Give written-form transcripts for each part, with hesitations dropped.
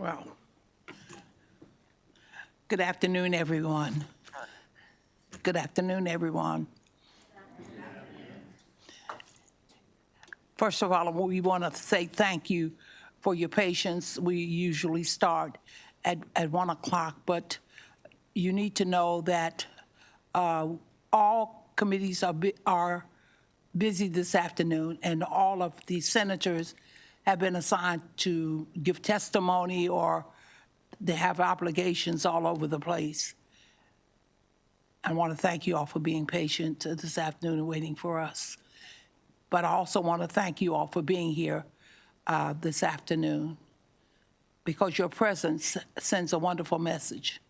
Well, good afternoon, everyone. Good afternoon, everyone. First of all, we want to say thank you for your patience. We usually start at 1 o'clock, but you need to know that all committees are busy this afternoon, and all of the senators have been assigned to give testimony or they have obligations all over the place. I want to thank you all for being patient this afternoon and waiting for us. But I also want to thank you all for being here this afternoon, because your presence sends a wonderful message.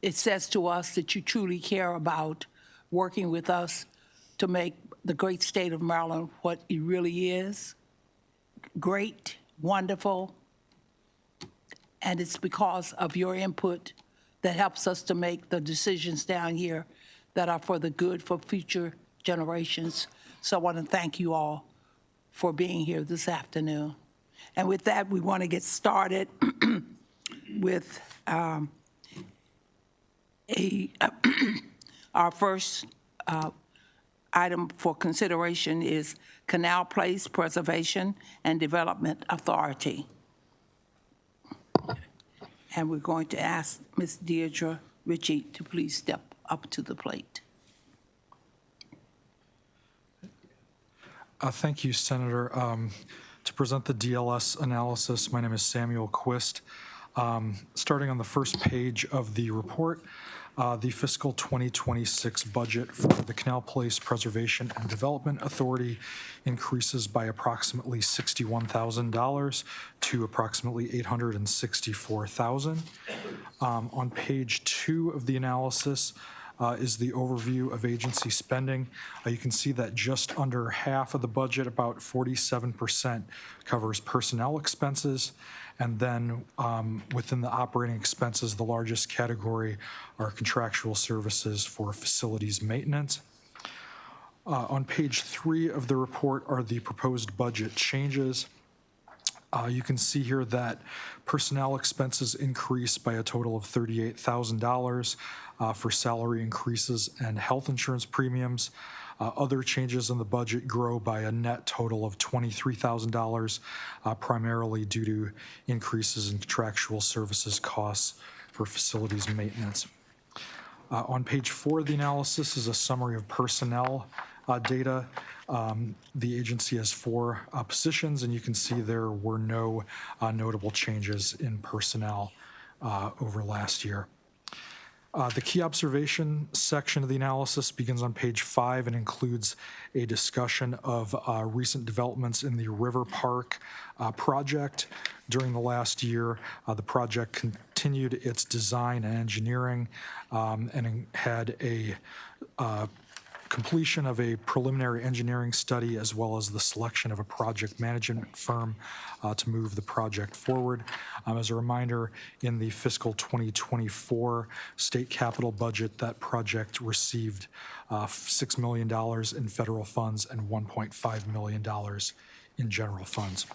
It says to us that you truly care about working with us to make the great state of Maryland what it really is: great, wonderful, and it's because of your input that helps us to make the decisions down here that are for the good for future generations. So I want to thank you all for being here this afternoon. And with that, we want to get started with our first item for consideration is Canal Place Preservation and Development Authority. And we're going to ask Ms. Deirdre Ritchie to please step up to the plate. Thank you, Senator. To present the DLS analysis, my name is Samuel Quist. Starting on the first page of the report, the fiscal 2026 budget for the Canal Place Preservation and Development Authority increases by approximately $61,000 to approximately $864,000. On page 2 of the analysis is the overview of agency spending. You can see that just under half of the budget, about 47%, covers personnel expenses. And then within the operating expenses, the largest category are contractual services for facilities maintenance. On page 3 of the report are the proposed budget changes. You can see here that personnel expenses increase by a total of $38,000 for salary increases and health insurance premiums. Other changes in the budget grow by a net total of $23,000, primarily due to increases in contractual services costs for facilities maintenance. On page 4 of the analysis is a summary of personnel data. The agency has 4 positions, and you can see there were no notable changes in personnel over last year. The key observation section of the analysis begins on page 5 and includes a discussion of recent developments in the River Park project. During the last year, the project continued its design and engineering and had a completion of a preliminary engineering study, as well as the selection of a project management firm to move the project forward. As a reminder, in the fiscal 2024 state capital budget, that project received $6 million in federal funds and $1.5 million in general funds.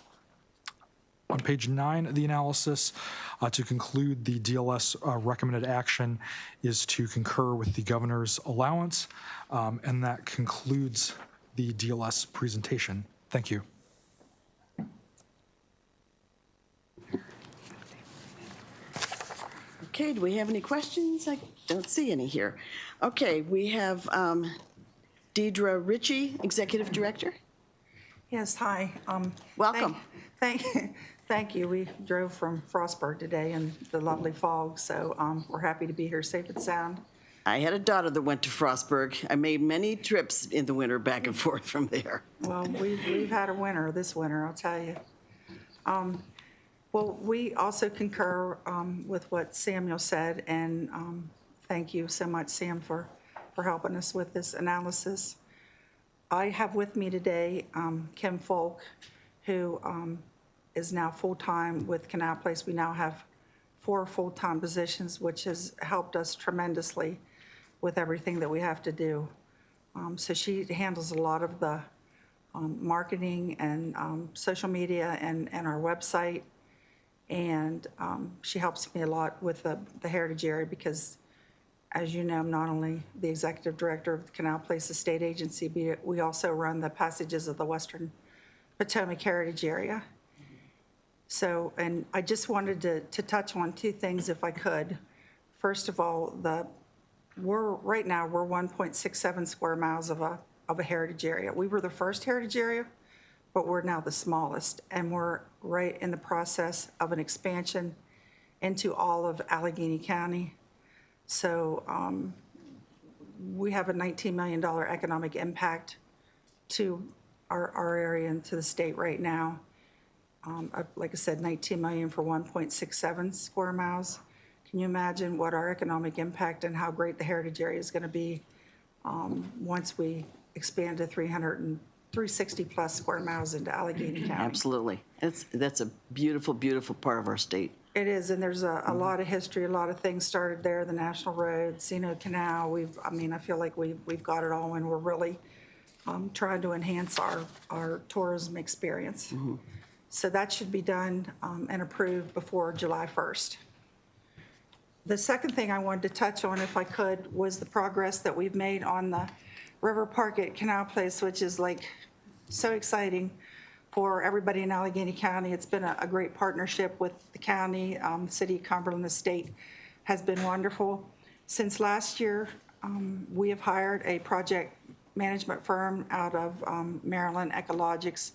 On page 9 of the analysis, to conclude, the DLS recommended action is to concur with the governor's allowance, and that concludes the DLS presentation. Thank you. Okay, do we have any questions? I don't see any here. Okay, we have Deirdre Ritchie, Executive Director. Yes, hi. Welcome. Thank you. We drove from Frostburg today in the lovely fog, so we're happy to be here safe and sound. I had a daughter that went to Frostburg. I made many trips in the winter back and forth from there. Well, we've had a winter this winter, I'll tell you. Well, we also concur with what Samuel said, and thank you so much, Sam, for helping us with this analysis. I have with me today Kim Folk, who is now full-time with Canal Place. We now have 4 full-time positions, which has helped us tremendously with everything that we have to do. So she handles a lot of the marketing and social media and our website. And she helps me a lot with the Heritage area because, as you know, I'm not only the executive director of the Canal Place Estate Agency, but we also run the passages of the Western Potomac Heritage area. So, and I just wanted to touch on two things if I could. First of all, right now we're 1.67 square miles of a heritage area. We were the first heritage area, but we're now the smallest, and we're right in the process of an expansion into all of Allegheny County. So we have a $19 million economic impact to our area and to the state right now. Like I said, 19 million for 1.67 square miles. Can you imagine what our economic impact and how great the heritage area is going to be once we expand to 360 plus square miles into Allegheny County? Absolutely. That's a beautiful, beautiful part of our state. It is, and there's a lot of history, a lot of things started there, the National Road, Canal. I feel like we've got it all, and we're really trying to enhance our tourism experience. So that should be done and approved before July 1st. The second thing I wanted to touch on, if I could, was the progress that we've made on the River Park at Canal Place, which is like so exciting for everybody in Allegheny County. It's been a great partnership with the county. The city of Cumberland, the state has been wonderful. Since last year, we have hired a project management firm out of Maryland, Ecologics,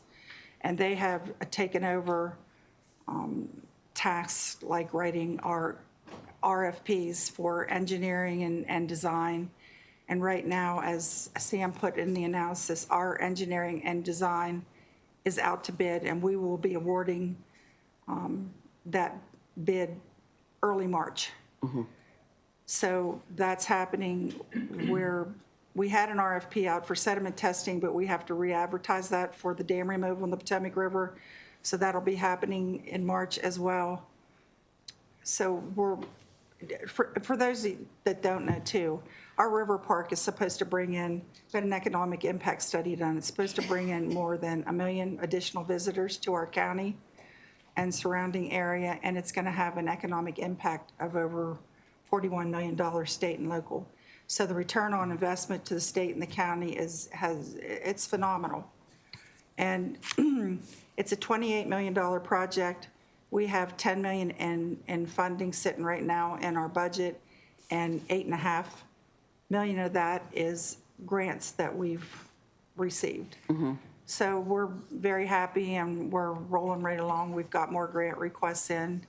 and they have taken over tasks like writing our RFPs for engineering and design. And right now, as Sam put in the analysis, our engineering and design is out to bid, and we will be awarding that bid early March. So that's happening. We had an RFP out for sediment testing, but we have to re-advertise that for the dam removal in the Potomac River. So that'll be happening in March as well. So for those that don't know too, our river park is supposed to bring in, we had an economic impact study done. It's supposed to bring in more than 1 million additional visitors to our county and surrounding area, and it's going to have an economic impact of over $41 million state and local. So the return on investment to the state and the county it's phenomenal. And it's a $28 million project. We have $10 million in funding sitting right now in our budget, and $8.5 million of that is grants that we've received. So we're very happy, and we're rolling right along. We've got more grant requests in,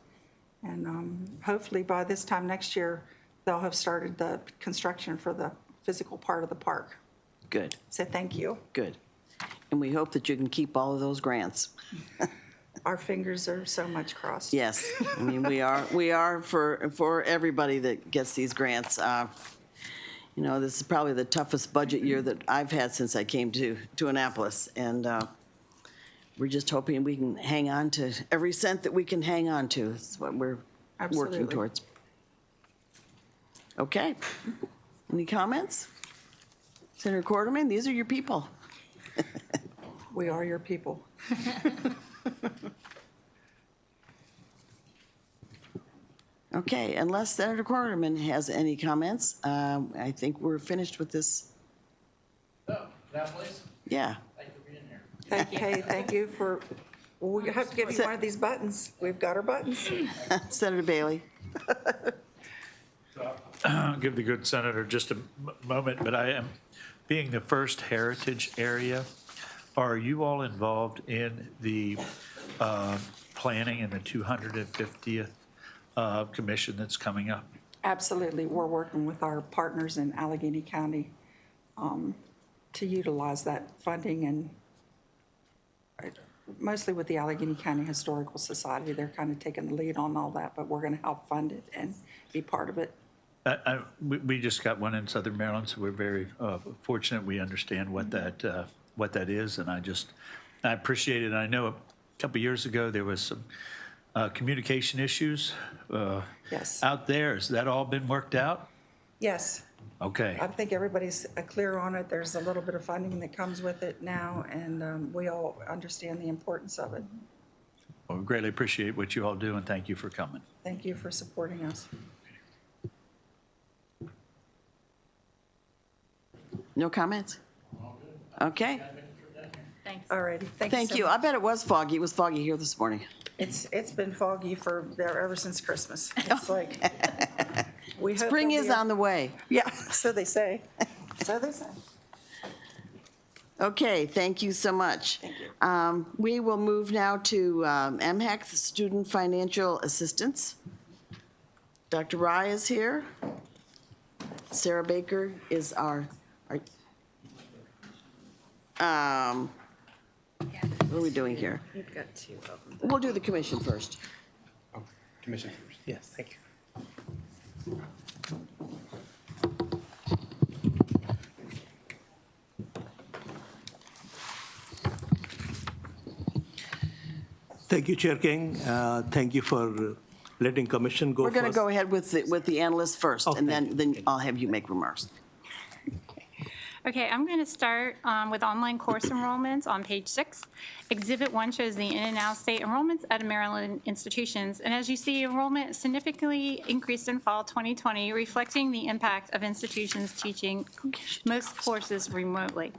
and hopefully by this time next year, they'll have started the construction for the physical part of the park. Good, So thank you. good. And we hope that you can keep all of those grants. Our fingers are so much crossed. Yes, I mean, we are for everybody that gets these grants. This is probably the toughest budget year that I've had since I came to Annapolis, and we're just hoping we can hang on to every cent that we can hang on to. That's what we're working Absolutely. towards. Okay. Any comments? Senator Quarterman, these are your people. We are your people. Okay, unless Senator Quarterman has any comments, I think we're finished with this. Oh, that place? Yeah. Thank you for being here. Thank you for, we have to give you one of these buttons. We've got our buttons. Senator Bailey. I'll give the good senator just a moment, but I am, being the first heritage area, are you all involved in the planning and the 250th commission that's coming up? Absolutely. We're working with our partners in Allegheny County to utilize that funding, and mostly with the Allegheny County Historical Society. They're kind of taking the lead on all that, but we're going to help fund it and be part of it. We just got one in Southern Maryland, so we're very fortunate. We understand what that is, and I appreciate it. I know a couple years ago there was some communication issues Yes. out there. Has that all been worked out? Yes. Okay. I think everybody's clear on it. There's a little bit of funding that comes with it now, and we all understand the importance of it. Well, we greatly appreciate what you all do, and thank you for coming. Thank you for supporting us. No comments? Okay, All righty, thank you. I bet it was foggy. It was foggy here this morning. It's been foggy for there ever since Christmas. It's like, we hope Spring there'll is be on the way. Yeah, so they say. So they say. Okay, thank you so much. Thank you. We will move now to MHEC, the Student Financial Assistance. Dr. Rai is here. Sarah Baker is our what are we doing here? You've got two of them. We'll do the commission first. Commission first. Yes, thank you. Thank you, Chair King. Thank you for letting Commission go We're first. going to go ahead with the analyst first, Oh, and thank then I'll have you make remarks. Okay, I'm going to start with online course enrollments on page 6. Exhibit 1 shows the in and out state enrollments at Maryland institutions. And as you see, enrollment significantly increased in fall 2020, reflecting the impact of institutions teaching most courses remotely.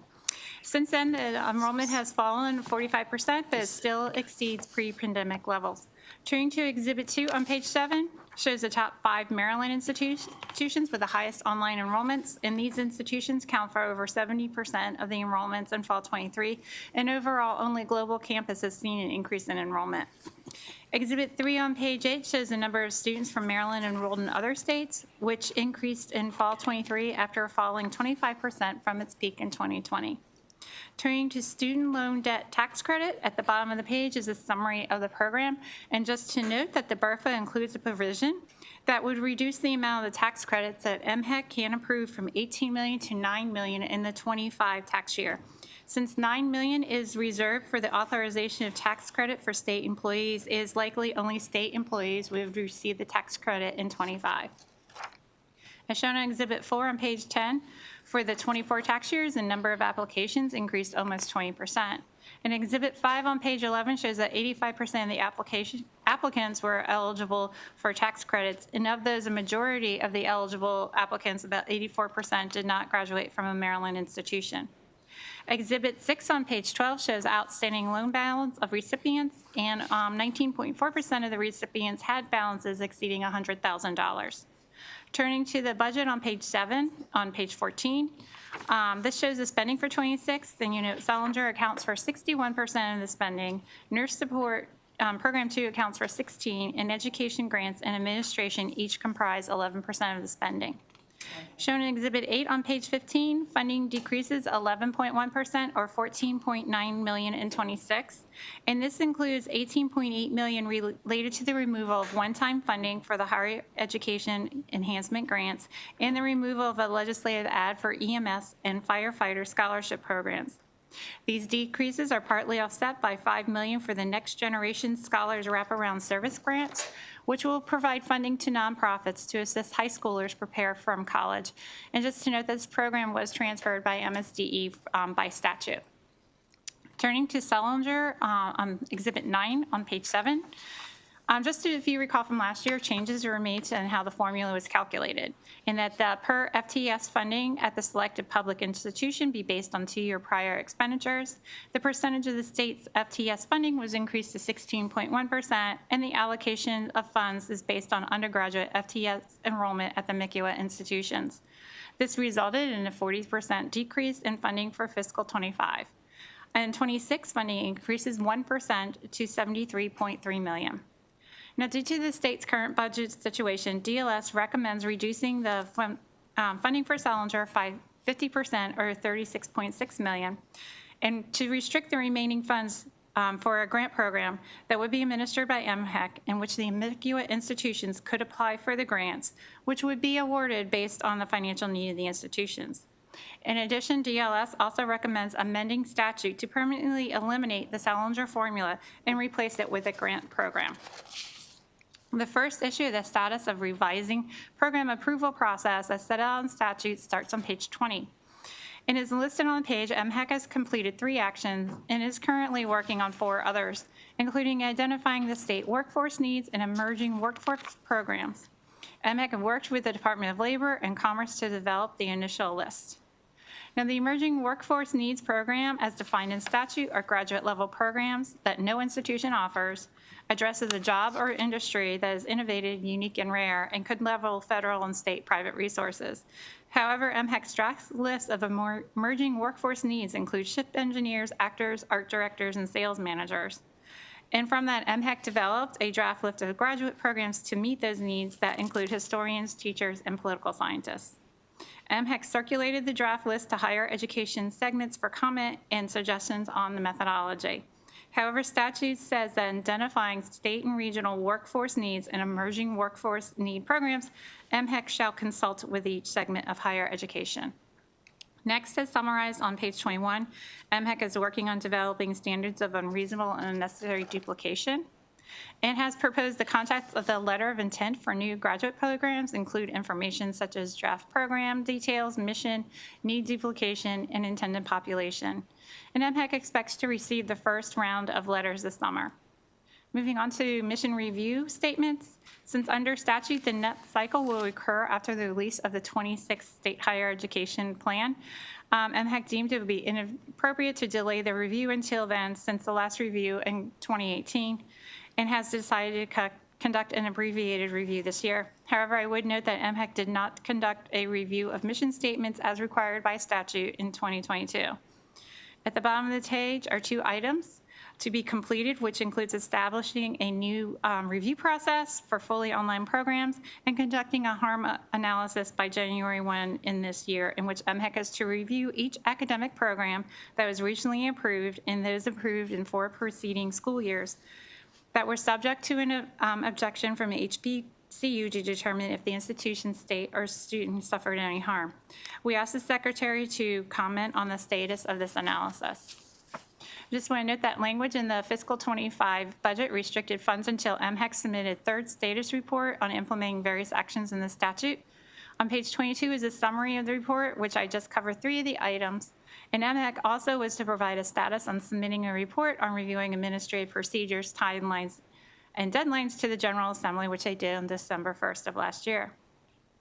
Since then, the enrollment has fallen 45%, but it still exceeds pre-pandemic levels. Turning to Exhibit 2 on page 7, shows the top 5 Maryland institutions with the highest online enrollments, and these institutions count for over 70% of the enrollments in fall 23, and overall, only Global Campus has seen an increase in enrollment. Exhibit 3 on page 8 shows the number of students from Maryland enrolled in other states, which increased in fall 23 after falling 25% from its peak in 2020. Turning to student loan debt tax credit, at the bottom of the page is a summary of the program. And just to note that the BRFA includes a provision that would reduce the amount of the tax credits that MHEC can approve from $18 million to $9 million in the 25 tax year. Since $9 million is reserved for the authorization of tax credit for state employees, it is likely only state employees would receive the tax credit in 25. As shown on Exhibit 4 on page 10, for the 24 tax years, the number of applications increased almost 20%. And Exhibit 5 on page 11 shows that 85% of the applicants were eligible for tax credits, and of those, a majority of the eligible applicants, about 84%, did not graduate from a Maryland institution. Exhibit 6 on page 12 shows outstanding loan balance of recipients, and 19.4% of the recipients had balances exceeding $100,000. Turning to the budget on page 7, on page 14, this shows the spending for 26. Then you note Salinger accounts for 61% of the spending, nurse support program 2 accounts for 16%, and education grants and administration each comprise 11% of the spending. Shown in Exhibit 8 on page 15, funding decreases 11.1% or $14.9 million in 26. And this includes $18.8 million related to the removal of one-time funding for the higher education enhancement grants and the removal of a legislative ad for EMS and firefighter scholarship programs. These decreases are partly offset by $5 million for the Next Generation Scholars Wraparound Service Grants, which will provide funding to nonprofits to assist high schoolers prepare from college. And just to note, this program was transferred by MSDE by statute. Turning to Salinger on Exhibit 9 on page 7. Just if you recall from last year, changes were made to how the formula was calculated, and that the per FTS funding at the selected public institution be based on 2-year prior expenditures. The percentage of the state's FTS funding was increased to 16.1%, and the allocation of funds is based on undergraduate FTS enrollment at the MICUA institutions. This resulted in a 40% decrease in funding for fiscal 25. And 26 funding increases 1% to $73.3 million. Now, due to the state's current budget situation, DLS recommends reducing the funding for Salinger by 50% or $36.6 million, and to restrict the remaining funds for a grant program that would be administered by MHEC, in which the MICUA institutions could apply for the grants, which would be awarded based on the financial need of the institutions. In addition, DLS also recommends amending statute to permanently eliminate the Salinger formula and replace it with a grant program. The first issue, the status of revising program approval process as set out in statute, starts on page 20. And as listed on the page, MHEC has completed 3 actions and is currently working on 4 others, including identifying the state workforce needs and emerging workforce programs. MHEC worked with the Department of Labor and Commerce to develop the initial list. Now, the Emerging Workforce Needs Program, as defined in statute, are graduate-level programs that no institution offers, addresses a job or industry that is innovative, unique, and rare, and could level federal and state private resources. However, MHEC's draft list of emerging workforce needs includes ship engineers, actors, art directors, and sales managers. And from that, MHEC developed a draft list of graduate programs to meet those needs that include historians, teachers, and political scientists. MHEC circulated the draft list to higher education segments for comment and suggestions on the methodology. However, statute says that identifying state and regional workforce needs and emerging workforce need programs, MHEC shall consult with each segment of higher education. Next, as summarized on page 21, MHEC is working on developing standards of unreasonable and unnecessary duplication, and has proposed the contents of the letter of intent for new graduate programs include information such as draft program details, mission, need duplication, and intended population. And MHEC expects to receive the first round of letters this summer. Moving on to mission review statements. Since under statute, the next cycle will occur after the release of the 26th State Higher Education Plan, MHEC deemed it would be inappropriate to delay the review until then, since the last review in 2018, and has decided to conduct an abbreviated review this year. However, I would note that MHEC did not conduct a review of mission statements as required by statute in 2022. At the bottom of the page are 2 items to be completed, which includes establishing a new review process for fully online programs and conducting a harm analysis by January 1 in this year, in which MHEC is to review each academic program that was recently approved and those approved in 4 preceding school years that were subject to an objection from HBCU to determine if the institution, state, or student suffered any harm. We asked the Secretary to comment on the status of this analysis. I just want to note that language in the fiscal 25 budget restricted funds until MHEC submitted 3rd status report on implementing various actions in the statute. On page 22 is a summary of the report, which I just covered 3 of the items. And MHEC also was to provide a status on submitting a report on reviewing administrative procedures, timelines, and deadlines to the General Assembly, which they did on December 1st of last year.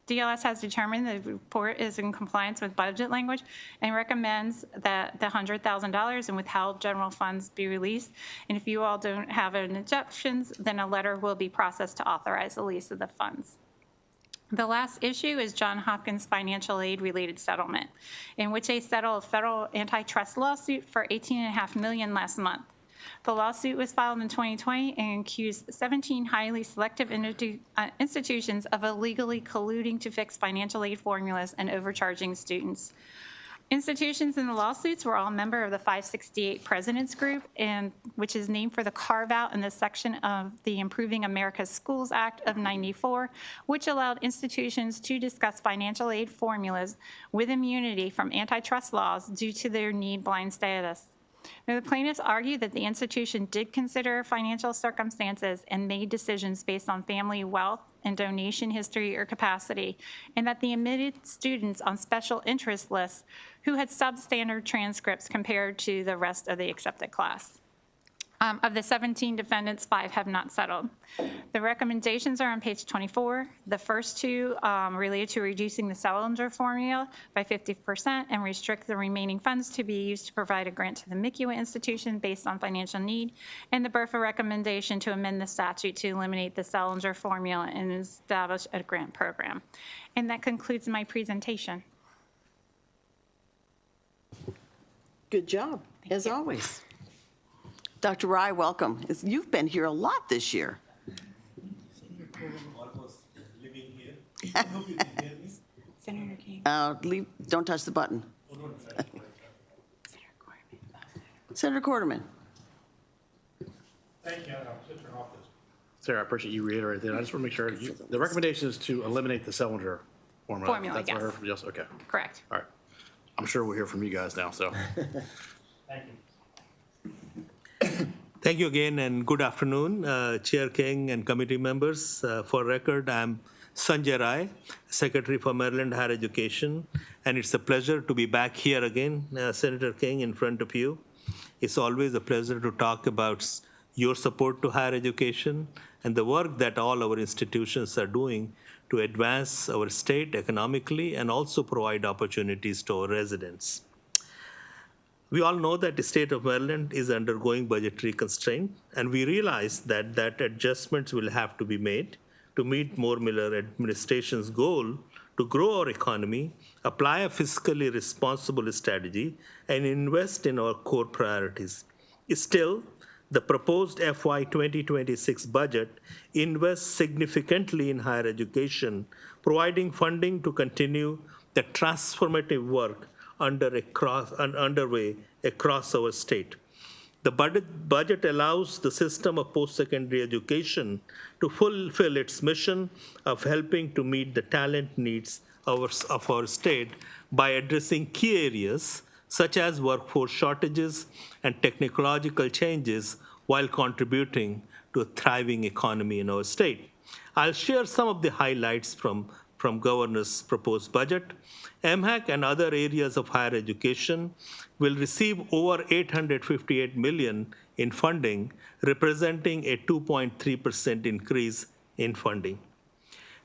DLS has determined the report is in compliance with budget language and recommends that the $100,000 in withheld general funds be released. And if you all don't have any objections, then a letter will be processed to authorize the release of the funds. The last issue is Johns Hopkins financial aid related settlement, in which they settled a federal antitrust lawsuit for $18.5 million last month. The lawsuit was filed in 2020 and accused 17 highly selective institutions of illegally colluding to fix financial aid formulas and overcharging students. Institutions in the lawsuits were all members of the 568 Presidents Group, and which is named for the carve-out in the section of the Improving America's Schools Act of '94, which allowed institutions to discuss financial aid formulas with immunity from antitrust laws due to their need-blind status. Now, the plaintiffs argued that the institution did consider financial circumstances and made decisions based on family wealth and donation history or capacity, and that the admitted students on special interest lists who had substandard transcripts compared to the rest of the accepted class. Of the 17 defendants, 5 have not settled. The recommendations are on page 24. The first 2 related to reducing the Salinger formula by 50% and restrict the remaining funds to be used to provide a grant to the MICUA institution based on financial need, and the BRFA recommendation to amend the statute to eliminate the Salinger formula and establish a grant program. And that concludes my presentation. Good job, as always. Dr. Rai, welcome. You've been here a lot this year. Almost living here. I hope you can hear me. Senator King. Don't touch the button. Senator Quarterman. Thank you. Sarah, I appreciate you reiterating that. I just want to make sure, the recommendation is to eliminate the Salinger formula. Formula, That's what I yes. heard from you. Yes, okay. Correct. All right. I'm sure we'll hear from you guys now, so. Thank you. Thank you again, and good afternoon, Chair King and committee members. For record, I'm Sanjay Rai, Secretary for Maryland Higher Education, and it's a pleasure to be back here again, Senator King, in front of you. It's always a pleasure to talk about your support to higher education and the work that all our institutions are doing to advance our state economically and also provide opportunities to our residents. We all know that the state of Maryland is undergoing budgetary constraint, and we realize that adjustments will have to be made to meet Moore Miller administration's goal to grow our economy, apply a fiscally responsible strategy, and invest in our core priorities. Still, the proposed FY 2026 budget invests significantly in higher education, providing funding to continue the transformative work underway across our state. The budget allows the system of post-secondary education to fulfill its mission of helping to meet the talent needs of our state by addressing key areas such as workforce shortages and technological changes while contributing to a thriving economy in our state. I'll share some of the highlights from Governor's proposed budget. MHAC and other areas of higher education will receive over $858 million in funding, representing a 2.3% increase in funding.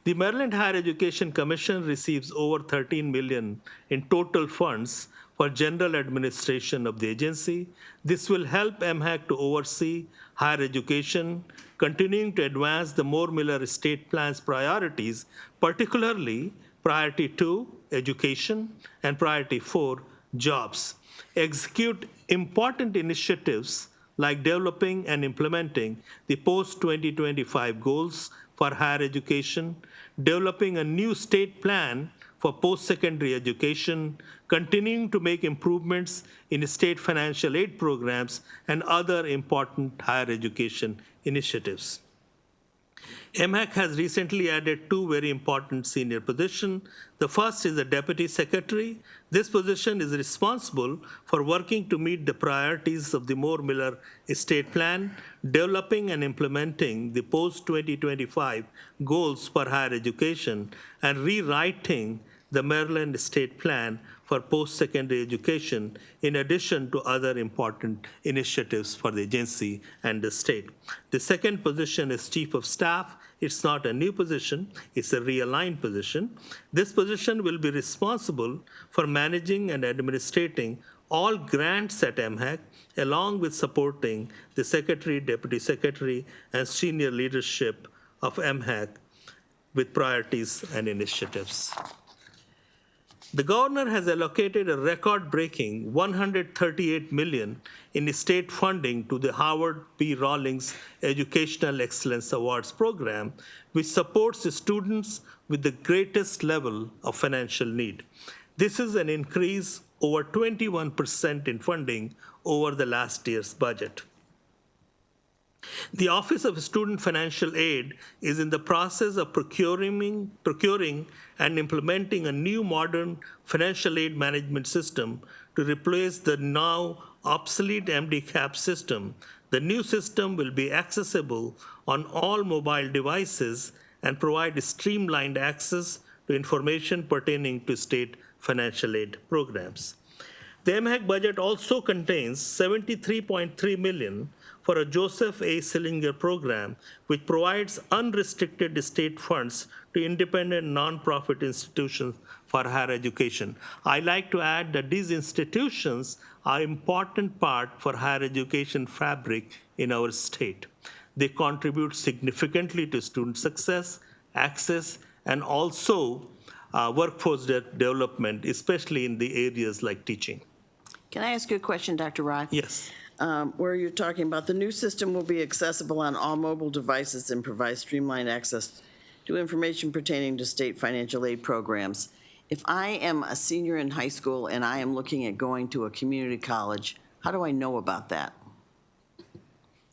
The Maryland Higher Education Commission receives over $13 million in total funds for general administration of the agency. This will help MHAC to oversee higher education, continuing to advance the Moore Miller Estate Plan's priorities, particularly Priority 2, education, and Priority 4, jobs. Execute important initiatives like developing and implementing the post-2025 goals for higher education, developing a new state plan for post-secondary education, continuing to make improvements in state financial aid programs, and other important higher education initiatives. MHAC has recently added two very important senior positions. The first is the Deputy Secretary. This position is responsible for working to meet the priorities of the Moore Miller Estate Plan, developing and implementing the post-2025 goals for higher education, and rewriting the Maryland Estate Plan for post-secondary education, in addition to other important initiatives for the agency and the state. The second position is Chief of Staff. It's not a new position, it's a realigned position. This position will be responsible for managing and administrating all grants at MHAC, along with supporting the Secretary, Deputy Secretary, and senior leadership of MHAC with priorities and initiatives. The governor has allocated a record-breaking $138 million in state funding to the Howard B. Rawlings Educational Excellence Awards program, which supports students with the greatest level of financial need. This is an increase over 21% in funding over the last year's budget. The Office of Student Financial Aid is in the process of procuring and implementing a new modern financial aid management system to replace the now obsolete MD-CAP system. The new system will be accessible on all mobile devices and provide streamlined access to information pertaining to state financial aid programs. The MHAC budget also contains $73.3 million for a Joseph A. Sillinger program, which provides unrestricted state funds to independent nonprofit institutions for higher education. I like to add that these institutions are an important part for higher education fabric in our state. They contribute significantly to student success, access, and also workforce development, especially in the areas like teaching. Can I ask you a question, Dr. Rai? Yes. Where you're talking about the new system will be accessible on all mobile devices and provide streamlined access to information pertaining to state financial aid programs. If I am a senior in high school and I am looking at going to a community college, how do I know about that?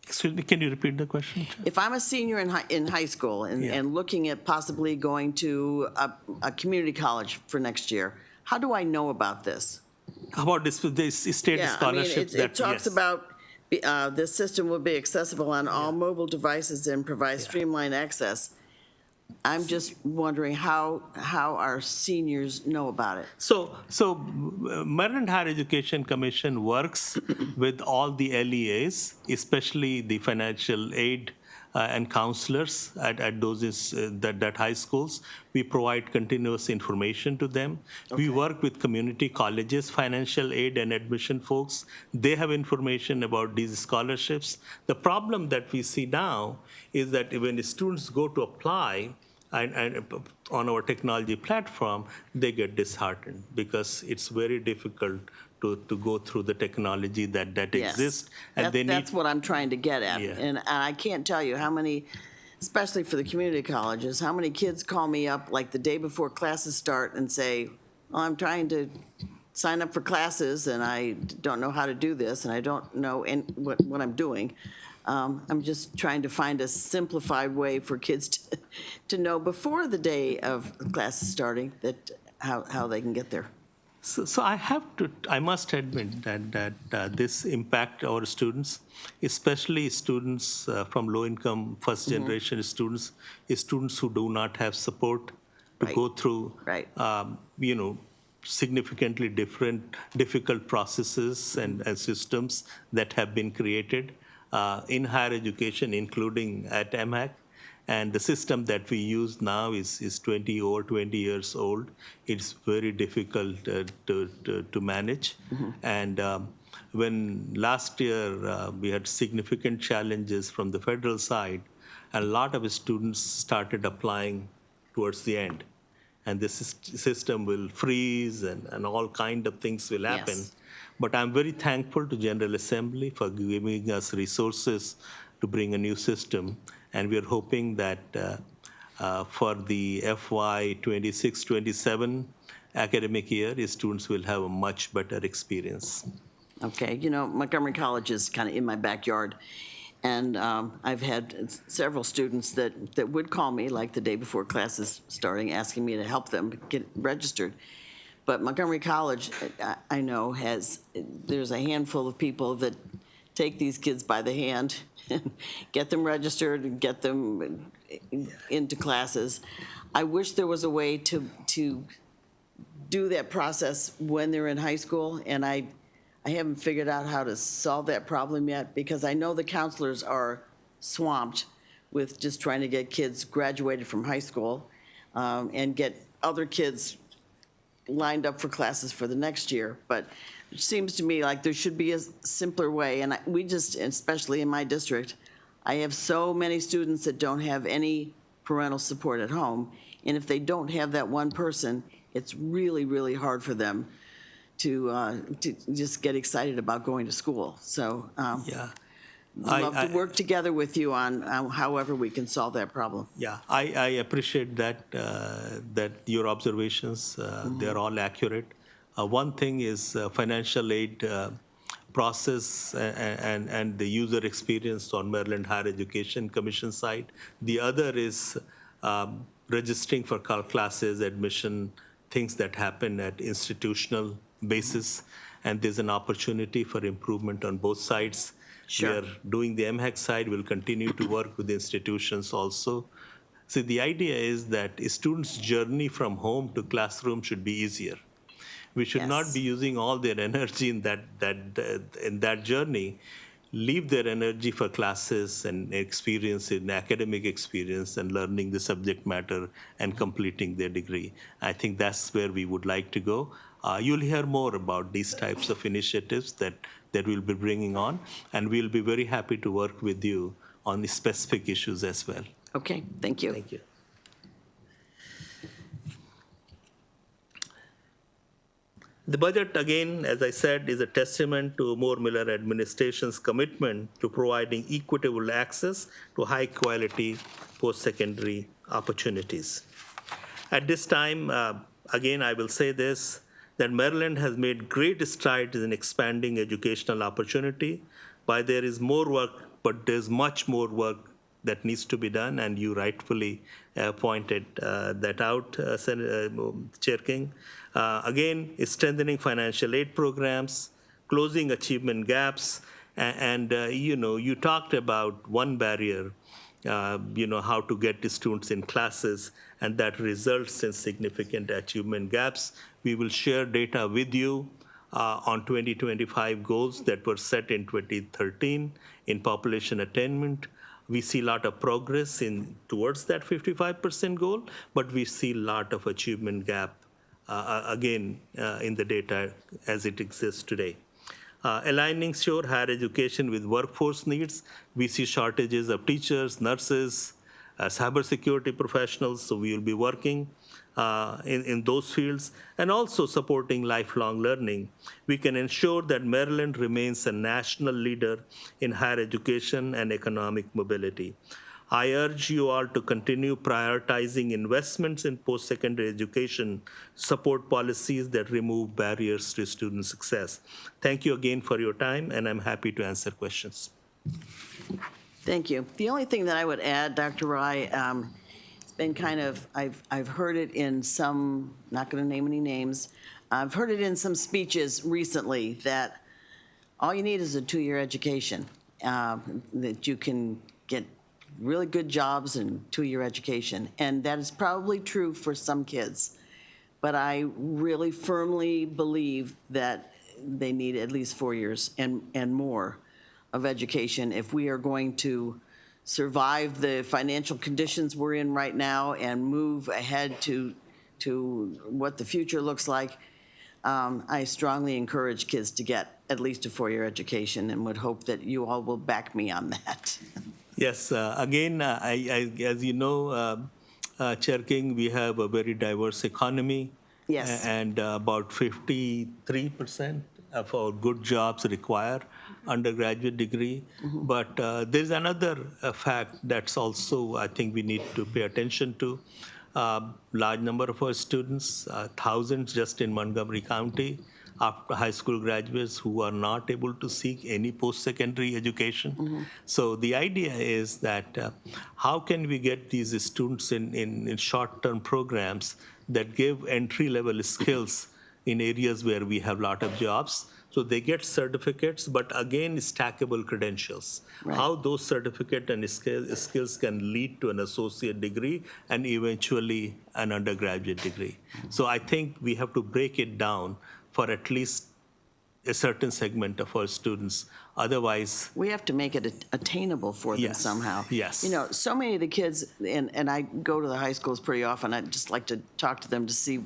Excuse me, can you repeat the question? If I'm a senior in high school and looking at possibly going to a community college for next year, how do I know about this? How about this state scholarship? It talks about this system will be accessible on all mobile devices and provide streamlined access. I'm just wondering how our seniors know about it. So Maryland Higher Education Commission works with all the LEAs, especially the financial aid and counselors at those that high schools. We provide continuous information to them. We work with community colleges, financial aid and admission folks. They have information about these scholarships. The problem that we see now is that when the students go to apply, and on our technology platform, they get disheartened because it's very difficult to go through the technology that Yes. exists. And they That's need, what I'm trying to get at. Yeah. And I can't tell you how many, especially for the community colleges, how many kids call me up like the day before classes start and say, well, I'm trying to sign up for classes and I don't know how to do this and I don't know what I'm doing. I'm just trying to find a simplified way for kids to know before the day of classes starting that how they can get there. so I must admit that this impact our students, especially students from low-income first-generation students who do not have support to Right. go through, Right. Significantly difficult processes and systems that have been created in higher education, including at MHAC. And the system that we use now is 20 years old. It's very difficult to manage. And when last year we had significant challenges from the federal side, a lot of students started applying towards the end. And this system will freeze and all kind of things will happen. Yes. But I'm very thankful to General Assembly for giving us resources to bring a new system. And we are hoping that for the FY 26-27 academic year, students will have a much better experience. Okay, Montgomery College is kind of in my backyard, and I've had several students that would call me like the day before classes starting, asking me to help them get registered. But Montgomery College, I know, there's a handful of people that take these kids by the hand and get them registered and get them into classes. I wish there was a way to do that process when they're in high school, and I haven't figured out how to solve that problem yet because I know the counselors are swamped with just trying to get kids graduated from high school and get other kids lined up for classes for the next year. But it seems to me like there should be a simpler way. And we just, especially in my district, I have so many students that don't have any parental support at home. And if they don't have that one person, it's really, really hard for them to just get excited about going to school. So Yeah. I'd love to work together with you on however we can solve that problem. Yeah, I appreciate that your observations, they're all accurate. One thing is financial aid process and the user experience on Maryland Higher Education Commission side. The other is registering for classes, admission, things that happen at institutional basis. And there's an opportunity for improvement on both sides. Sure. We are doing the MHAC side. We'll continue to work with institutions also. See, the idea is that a student's journey from home to classroom should be easier. We should not Yes. be using all their energy in that journey. Leave their energy for classes and experience in academic experience and learning the subject matter and completing their degree. I think that's where we would like to go. You'll hear more about these types of initiatives that we'll be bringing on, and we'll be very happy to work with you on the specific issues as well. Okay, thank you. Thank you. The budget, again, as I said, is a testament to Moore Miller administration's commitment to providing equitable access to high-quality post-secondary opportunities. At this time, again, I will say this, that Maryland has made great strides in expanding educational opportunity, but there is more work, but there's much more work that needs to be done, and you rightfully pointed that out, Chair King. Again, strengthening financial aid programs, closing achievement gaps, and you talked about one barrier how to get the students in classes, and that results in significant achievement gaps. We will share data with you on 2025 goals that were set in 2013 in population attainment. We see a lot of progress towards that 55% goal, but we see a lot of achievement gap again in the data as it exists today. Aligning higher education with workforce needs, we see shortages of teachers, nurses, cybersecurity professionals, so we will be working in those fields, and also supporting lifelong learning. We can ensure that Maryland remains a national leader in higher education and economic mobility. I urge you all to continue prioritizing investments in post-secondary education, support policies that remove barriers to student success. Thank you again for your time, and I'm happy to answer questions. Thank you. The only thing that I would add, Dr. Rai, it's been kind of, I've heard it in some, not going to name any names, I've heard it in some speeches recently that all you need is a 2-year education, that you can get really good jobs and 2-year education. And that is probably true for some kids. But I really firmly believe that they need at least 4 years and more of education if we are going to survive the financial conditions we're in right now and move ahead to what the future looks like. I strongly encourage kids to get at least a 4-year education and would hope that you all will back me on that. Yes, again, as you know, Chair King, we have a very diverse economy. Yes. And about 53% of our good jobs require undergraduate degree. But there's another fact that's also, I think we need to pay attention to. Large number of our students, thousands just in Montgomery County, after high school graduates who are not able to seek any post-secondary education. So the idea is that how can we get these students in short-term programs that give entry-level skills in areas where we have a lot of jobs, so they get certificates, but again, stackable credentials. Right. How those certificate and skills can lead to an associate degree and eventually an undergraduate degree. So I think we have to break it down for at least a certain segment of our students. Otherwise, We have to make it attainable for them Yes, somehow. yes. You know, so many of the kids, and I go to the high schools pretty often, I just like to talk to them to see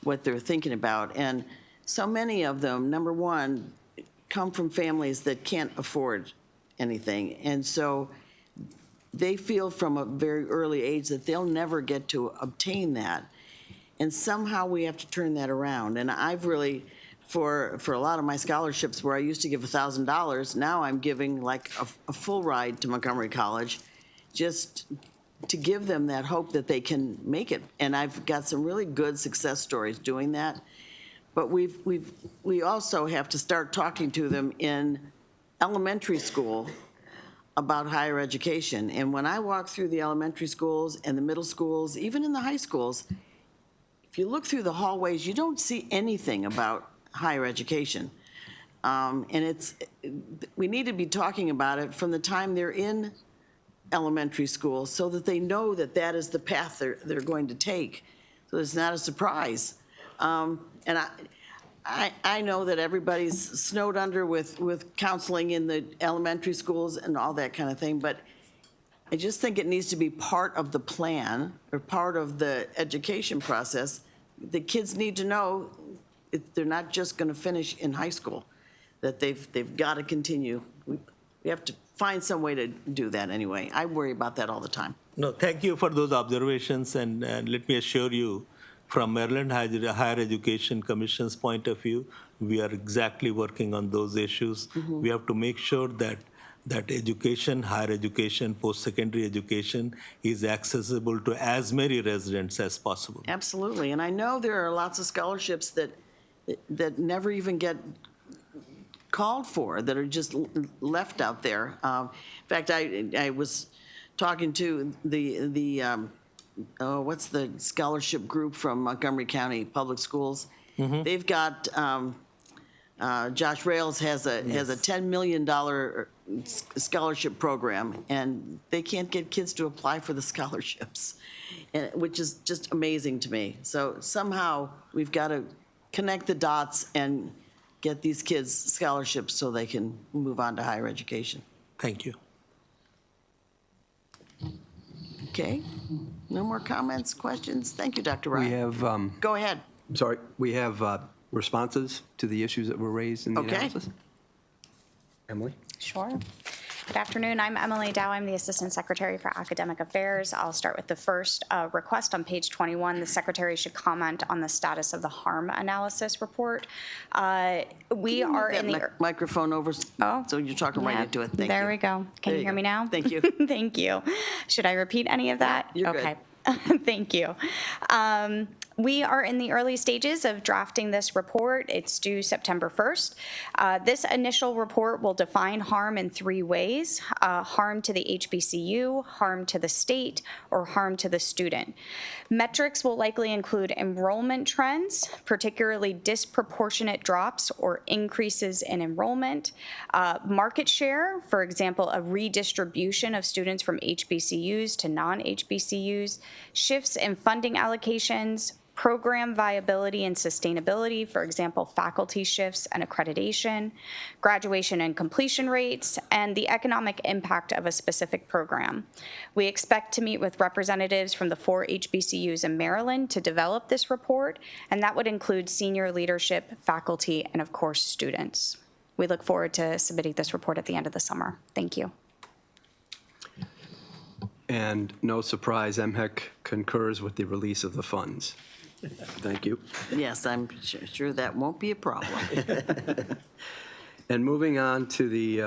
what they're thinking about. And so many of them, number one, come from families that can't afford anything. And so they feel from a very early age that they'll never get to obtain that. And somehow we have to turn that around. And I've really, for a lot of my scholarships where I used to give $1,000, now I'm giving like a full ride to Montgomery College just to give them that hope that they can make it. And I've got some really good success stories doing that. But we also have to start talking to them in elementary school about higher education. And when I walk through the elementary schools and the middle schools, even in the high schools, if you look through the hallways, you don't see anything about higher education. And we need to be talking about it from the time they're in elementary school so that they know that that is the path they're going to take. So it's not a surprise. And I know that everybody's snowed under with counseling in the elementary schools and all that kind of thing, but I just think it needs to be part of the plan or part of the education process. The kids need to know they're not just going to finish in high school, that they've got to continue. We have to find some way to do that anyway. I worry about that all the time. no, thank you for those observations, and let me assure you, from Maryland Higher Education Commission's point of view, we are exactly working on those issues. We have to make sure that education, higher education, post-secondary education is accessible to as many residents as possible. Absolutely. And I know there are lots of scholarships that never even get called for, that are just left out there. In fact, I was talking to what's the scholarship group from Montgomery County Public Schools? They've got Josh Rails has a $10 million scholarship program, and they can't get kids to apply for the scholarships, which is just amazing to me. So somehow we've got to connect the dots and get these kids scholarships so they can move on to higher education. Thank you. Okay? No more comments, questions? Thank you, Dr. Ryan. We have, Go ahead. sorry, we have responses to the issues that were raised in the Okay. analysis. Emily? Sure. Good afternoon. I'm Emily Dow. I'm the Assistant Secretary for Academic Affairs. I'll start with the first request on page 21. The Secretary should comment on the status of the harm analysis report. We are in the... Microphone over, Oh. so you're talking right Yeah, into it. Thank you. There we go. Can There you you hear go. me now? Thank you. Thank you. Should I repeat any of that? you're good. Okay. Thank you. We are in the early stages of drafting this report. It's due September 1st. This initial report will define harm in 3 ways: harm to the HBCU, harm to the state, or harm to the student. Metrics will likely include enrollment trends, particularly disproportionate drops or increases in enrollment, market share, for example, a redistribution of students from HBCUs to non-HBCUs, shifts in funding allocations, program viability and sustainability, for example, faculty shifts and accreditation, graduation and completion rates, and the economic impact of a specific program. We expect to meet with representatives from the 4 HBCUs in Maryland to develop this report, and that would include senior leadership, faculty, and of course, students. We look forward to submitting this report at the end of the summer. Thank you. And no surprise, MHEC concurs with the release of the funds. Thank you. Yes, I'm sure that won't be a problem. And moving on to the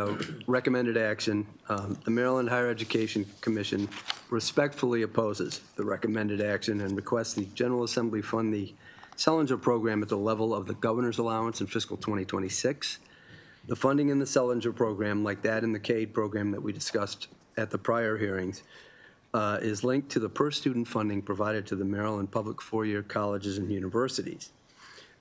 recommended action, the Maryland Higher Education Commission respectfully opposes the recommended action and requests the General Assembly fund the Sellinger program at the level of the governor's allowance in fiscal 2026. The funding in the Sellinger program, like that in the CADE program that we discussed at the prior hearings, is linked to the per-student funding provided to the Maryland public four-year colleges and universities.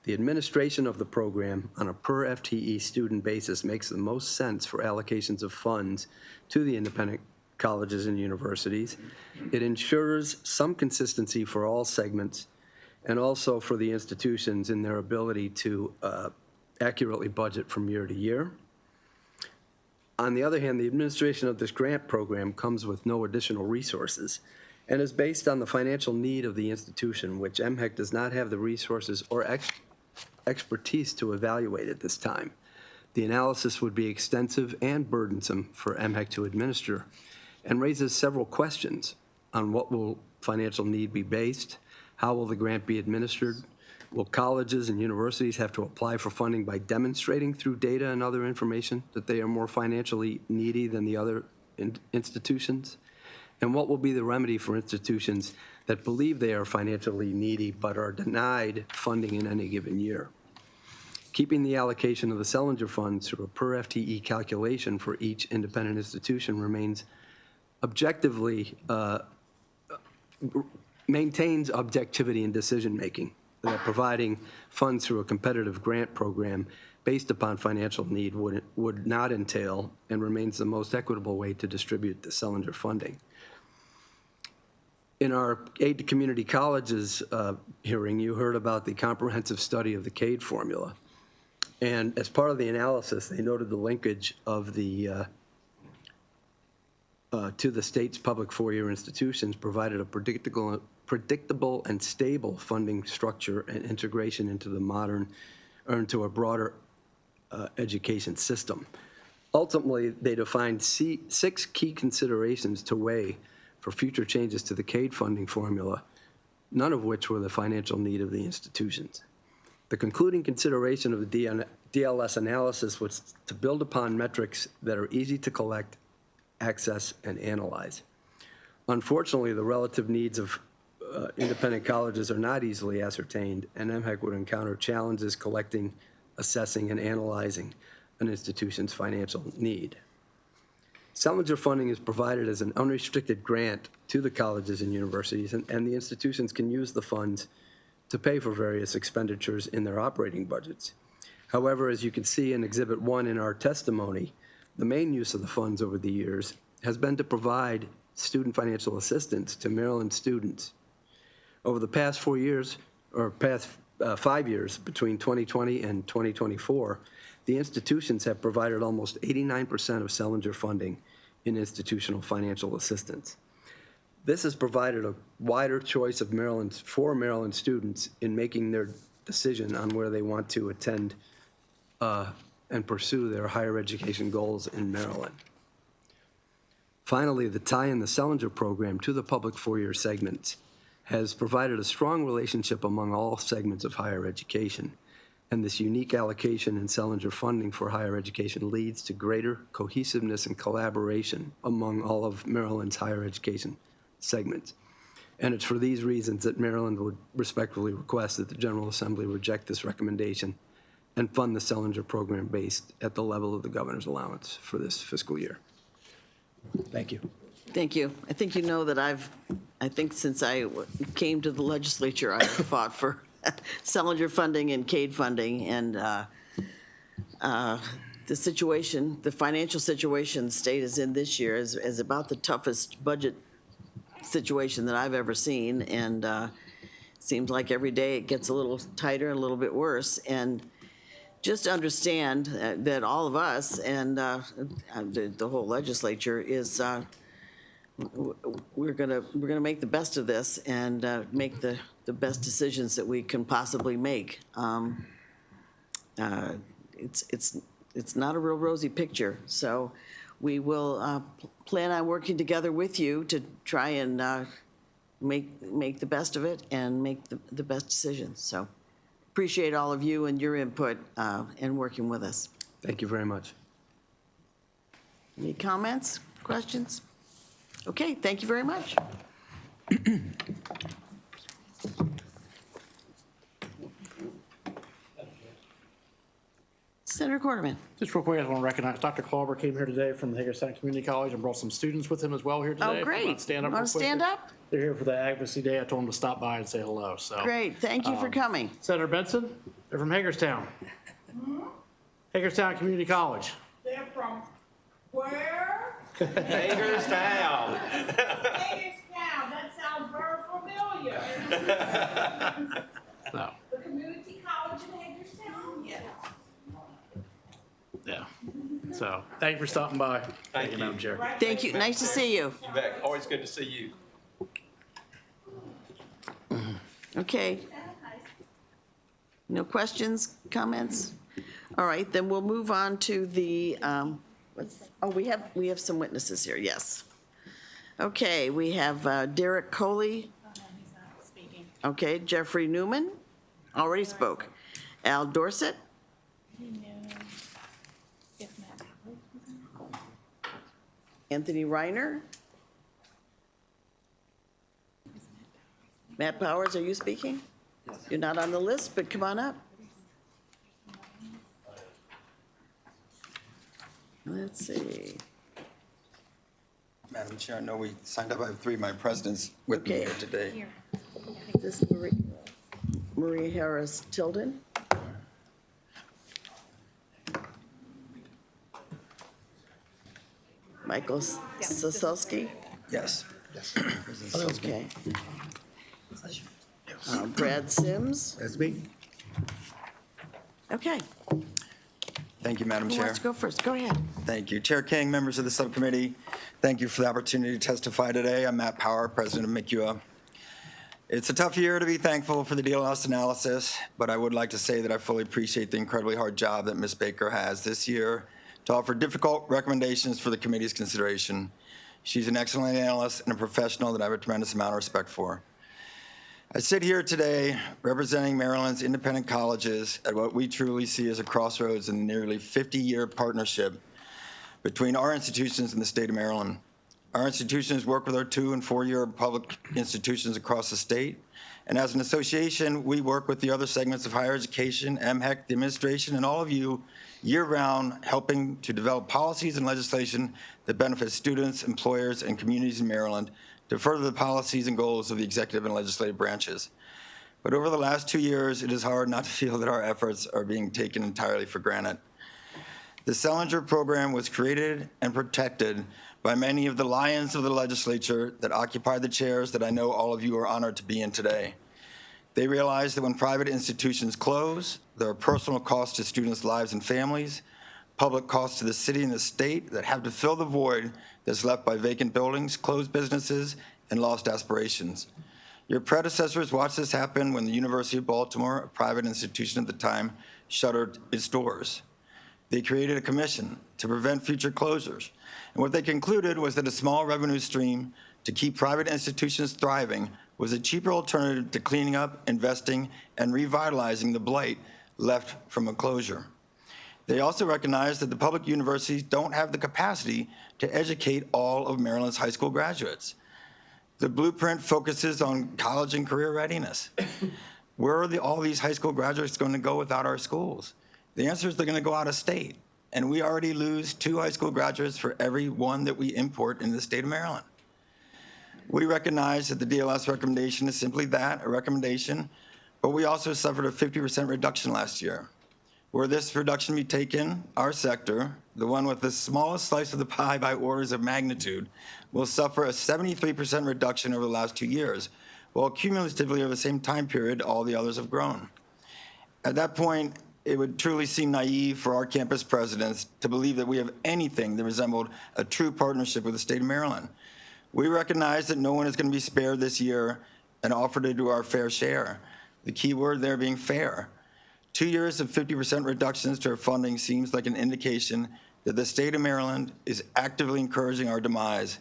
The administration of the program on a per-FTE student basis makes the most sense for allocations of funds to the independent colleges and universities. It ensures some consistency for all segments and also for the institutions in their ability to accurately budget from year to year. On the other hand, the administration of this grant program comes with no additional resources and is based on the financial need of the institution, which MHEC does not have the resources or expertise to evaluate at this time. The analysis would be extensive and burdensome for MHEC to administer and raises several questions on what will financial need be based, how will the grant be administered, will colleges and universities have to apply for funding by demonstrating through data and other information that they are more financially needy than the other institutions? And what will be the remedy for institutions that believe they are financially needy but are denied funding in any given year? Keeping the allocation of the Sellinger funds through a per FTE calculation for each independent institution remains objectively, maintains objectivity in decision-making, that providing funds through a competitive grant program based upon financial need would not entail and remains the most equitable way to distribute the Sellinger funding. In our Aid to Community Colleges hearing, you heard about the comprehensive study of the CADE formula. And as part of the analysis, they noted the linkage of the to the state's public four-year institutions provided a predictable and stable funding structure and integration into the modern, or into a broader education system. Ultimately, they defined 6 key considerations to weigh for future changes to the CADE funding formula, none of which were the financial need of the institutions. The concluding consideration of the DLS analysis was to build upon metrics that are easy to collect, access, and analyze. Unfortunately, the relative needs of independent colleges are not easily ascertained, and MHEC would encounter challenges collecting, assessing, and analyzing an institution's financial need. Sellinger funding is provided as an unrestricted grant to the colleges and universities, and the institutions can use the funds to pay for various expenditures in their operating budgets. However, as you can see in Exhibit 1 in our testimony, the main use of the funds over the years has been to provide student financial assistance to Maryland students. Over the past 4 years, or past 5 years, between 2020 and 2024, the institutions have provided almost 89% of Sellinger funding in institutional financial assistance. This has provided a wider choice of for Maryland students in making their decision on where they want to attend and pursue their higher education goals in Maryland. Finally, the tie in the Sellinger program to the public four-year segments has provided a strong relationship among all segments of higher education, and this unique allocation in Sellinger funding for higher education leads to greater cohesiveness and collaboration among all of Maryland's higher education segments. And it's for these reasons that Maryland would respectfully request that the General Assembly reject this recommendation and fund the Sellinger program based at the level of the governor's allowance for this fiscal year. Thank you. Thank you. I think you know that I think since I came to the legislature, I've fought for Sellinger funding and CADE funding, and the situation, the financial situation the state is in this year is about the toughest budget situation that I've ever seen, and seems like every day it gets a little tighter and a little bit worse. And just understand that all of us and the whole legislature is we're gonna make the best of this and make the best decisions that we can possibly make. It's not a real rosy picture, so we will plan on working together with you to try and make the best of it and make the best decisions. So appreciate all of you and your input and working with us. Thank you very much. Any comments, questions? Okay, thank you very much. Senator Corderman. Just real quick, I want to recognize Dr. Klauber came here today from the Hagerstown Community College and brought some students with him as well here today. Oh, If you great. want to stand up Want real to quick. stand up? They're here for the Advocacy Day. I told them to stop by and say hello, so. Great, thank you for coming. Senator Benson, they're from Hagerstown. Hagerstown Community College. They're from where? Hagerstown. Hagerstown. That sounds very familiar. No, The community college in Hagerstown? Yes. yeah. So, thank you for stopping by. Thank you, Madam Chair. Thank you, nice to see you. You bet. Always good to see you. Okay. No questions, comments? All right, then we'll move on to the, we have some witnesses here, yes. Okay, we have Derek Coley. Okay, Jeffrey Newman, already spoke. Al Dorset. Anthony Reiner. Matt Powers, are you speaking? You're not on the list, but come on up. Let's see. Madam Chair, I know we signed up. I have three of my presidents with me Okay. here today. This is Maria Harris Tilden. Michael Soselski. Yes. Okay. Brad Sims. That's me. Okay. Thank you, Madam Who Chair. wants to go first? Go ahead. Thank you. Chair King, members of the subcommittee, thank you for the opportunity to testify today. I'm Matt Power, president of MCUA. It's a tough year to be thankful for the DLS analysis, but I would like to say that I fully appreciate the incredibly hard job that Ms. Baker has this year to offer difficult recommendations for the committee's consideration. She's an excellent analyst and a professional that I have a tremendous amount of respect for. I sit here today representing Maryland's independent colleges at what we truly see as a crossroads in the nearly 50-year partnership between our institutions and the state of Maryland. Our institutions work with our 2- and 4-year public institutions across the state. And as an association, we work with the other segments of higher education, MHEC, the administration, and all of you year-round, helping to develop policies and legislation that benefit students, employers, and communities in Maryland to further the policies and goals of the executive and legislative branches. But over the last 2 years, it is hard not to feel that our efforts are being taken entirely for granted. The Sellinger program was created and protected by many of the lions of the legislature that occupy the chairs that I know all of you are honored to be in today. They realize that when private institutions close, there are personal costs to students' lives and families, public costs to the city and the state that have to fill the void that's left by vacant buildings, closed businesses, and lost aspirations. Your predecessors watched this happen when the University of Baltimore, a private institution at the time, shuttered its doors. They created a commission to prevent future closures. And what they concluded was that a small revenue stream to keep private institutions thriving was a cheaper alternative to cleaning up, investing, and revitalizing the blight left from a closure. They also recognized that the public universities don't have the capacity to educate all of Maryland's high school graduates. The blueprint focuses on college and career readiness. Where are all these high school graduates going to go without our schools? The answer is they're going to go out of state. And we already lose 2 high school graduates for every one that we import in the state of Maryland. We recognize that the DLS recommendation is simply that, a recommendation, but we also suffered a 50% reduction last year. Were this reduction be taken, our sector, the one with the smallest slice of the pie by orders of magnitude, will suffer a 73% reduction over the last 2 years, while cumulatively over the same time period, all the others have grown. At that point, it would truly seem naive for our campus presidents to believe that we have anything that resembled a true partnership with the state of Maryland. We recognize that no one is going to be spared this year and offer to do our fair share. The key word there being fair. 2 years of 50% reductions to our funding seems like an indication that the state of Maryland is actively encouraging our demise,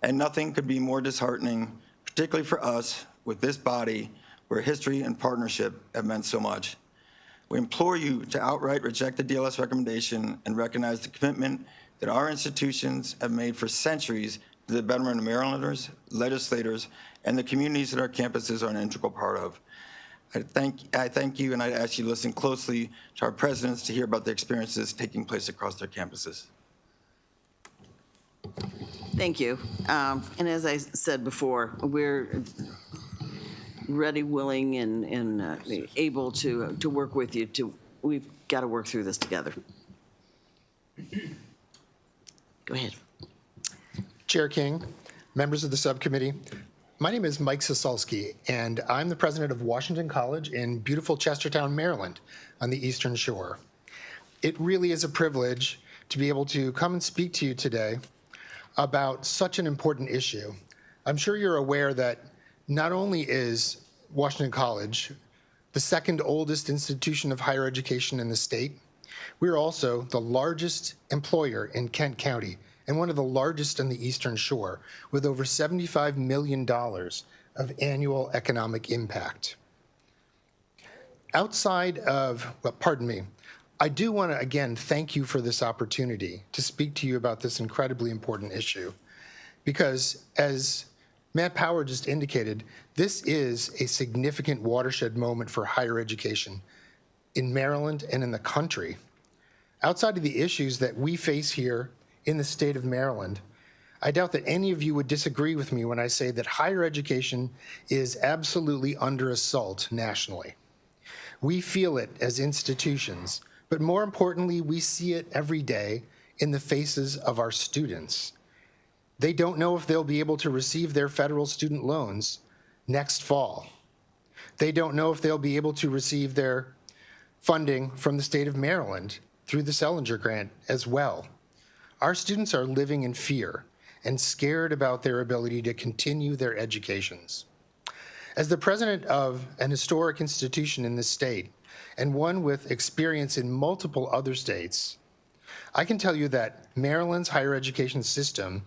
and nothing could be more disheartening, particularly for us with this body where history and partnership have meant so much. We implore you to outright reject the DLS recommendation and recognize the commitment that our institutions have made for centuries to the betterment of Marylanders, legislators, and the communities that our campuses are an integral part of. I thank you, and I ask you to listen closely to our presidents to hear about the experiences taking place across their campuses. Thank you. And as I said before, we're ready, willing, and able to work with you. We've got to work through this together. Go ahead. Chair King, members of the subcommittee, my name is Mike Sosalski, and I'm the president of Washington College in beautiful Chestertown, Maryland, on the Eastern Shore. It really is a privilege to be able to come and speak to you today about such an important issue. I'm sure you're aware that not only is Washington College the second oldest institution of higher education in the state, we're also the largest employer in Kent County and one of the largest on the Eastern Shore, with over $75 million of annual economic impact. Outside of, well, pardon me, I do want to again thank you for this opportunity to speak to you about this incredibly important issue, because as Matt Power just indicated, this is a significant watershed moment for higher education in Maryland and in the country. Outside of the issues that we face here in the state of Maryland, I doubt that any of you would disagree with me when I say that higher education is absolutely under assault nationally. We feel it as institutions, but more importantly, we see it every day in the faces of our students. They don't know if they'll be able to receive their federal student loans next fall. They don't know if they'll be able to receive their funding from the state of Maryland through the Sellinger Grant as well. Our students are living in fear and scared about their ability to continue their educations. As the president of an historic institution in this state, and one with experience in multiple other states, I can tell you that Maryland's higher education system,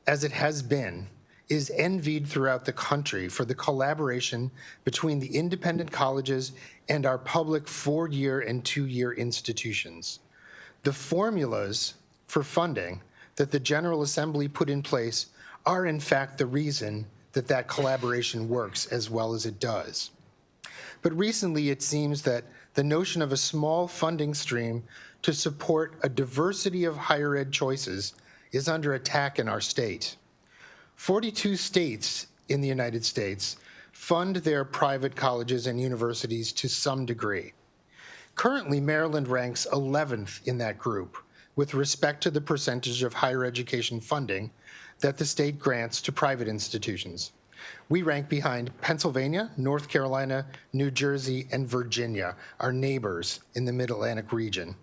as it has been, is envied throughout the country for the collaboration between the independent colleges and our public 4-year and 2-year institutions. The formulas for funding that the General Assembly put in place are in fact the reason that that collaboration works as well as it does. But recently it seems that the notion of a small funding stream to support a diversity of higher ed choices is under attack in our state. 42 states in the United States fund their private colleges and universities to some degree. Currently, Maryland ranks 11th in that group with respect to the percentage of higher education funding that the state grants to private institutions. We rank behind Pennsylvania, North Carolina, New Jersey, and Virginia, our neighbors in the Mid-Atlantic region.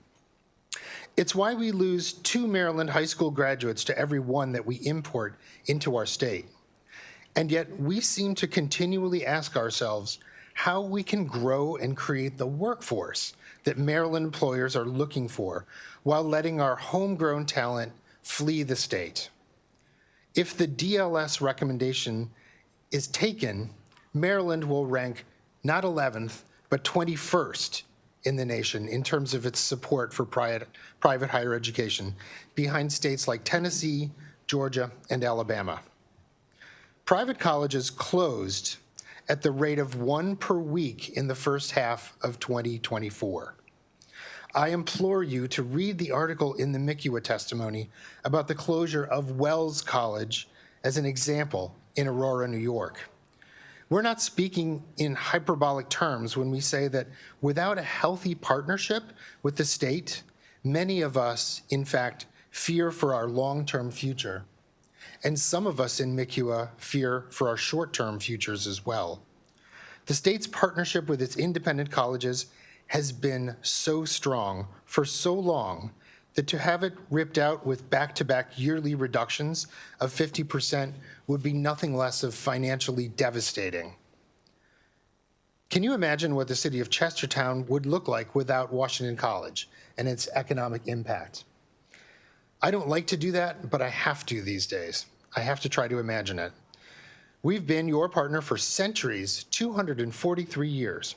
It's why we lose 2 Maryland high school graduates to every 1 that we import into our state. And yet we seem to continually ask ourselves how we can grow and create the workforce that Maryland employers are looking for while letting our homegrown talent flee the state. If the DLS recommendation is taken, Maryland will rank not 11th, but 21st in the nation in terms of its support for private higher education, behind states like Tennessee, Georgia, and Alabama. Private colleges closed at the rate of 1 per week in the first half of 2024. I implore you to read the article in the MICUA testimony about the closure of Wells College as an example in Aurora, New York. We're not speaking in hyperbolic terms when we say that without a healthy partnership with the state, many of us, in fact, fear for our long-term future. And some of us in MICUA fear for our short-term futures as well. The state's partnership with its independent colleges has been so strong for so long that to have it ripped out with back-to-back yearly reductions of 50% would be nothing less of financially devastating. Can you imagine what the city of Chestertown would look like without Washington College and its economic impact? I don't like to do that, but I have to these days. I have to try to imagine it. We've been your partner for centuries, 243 years.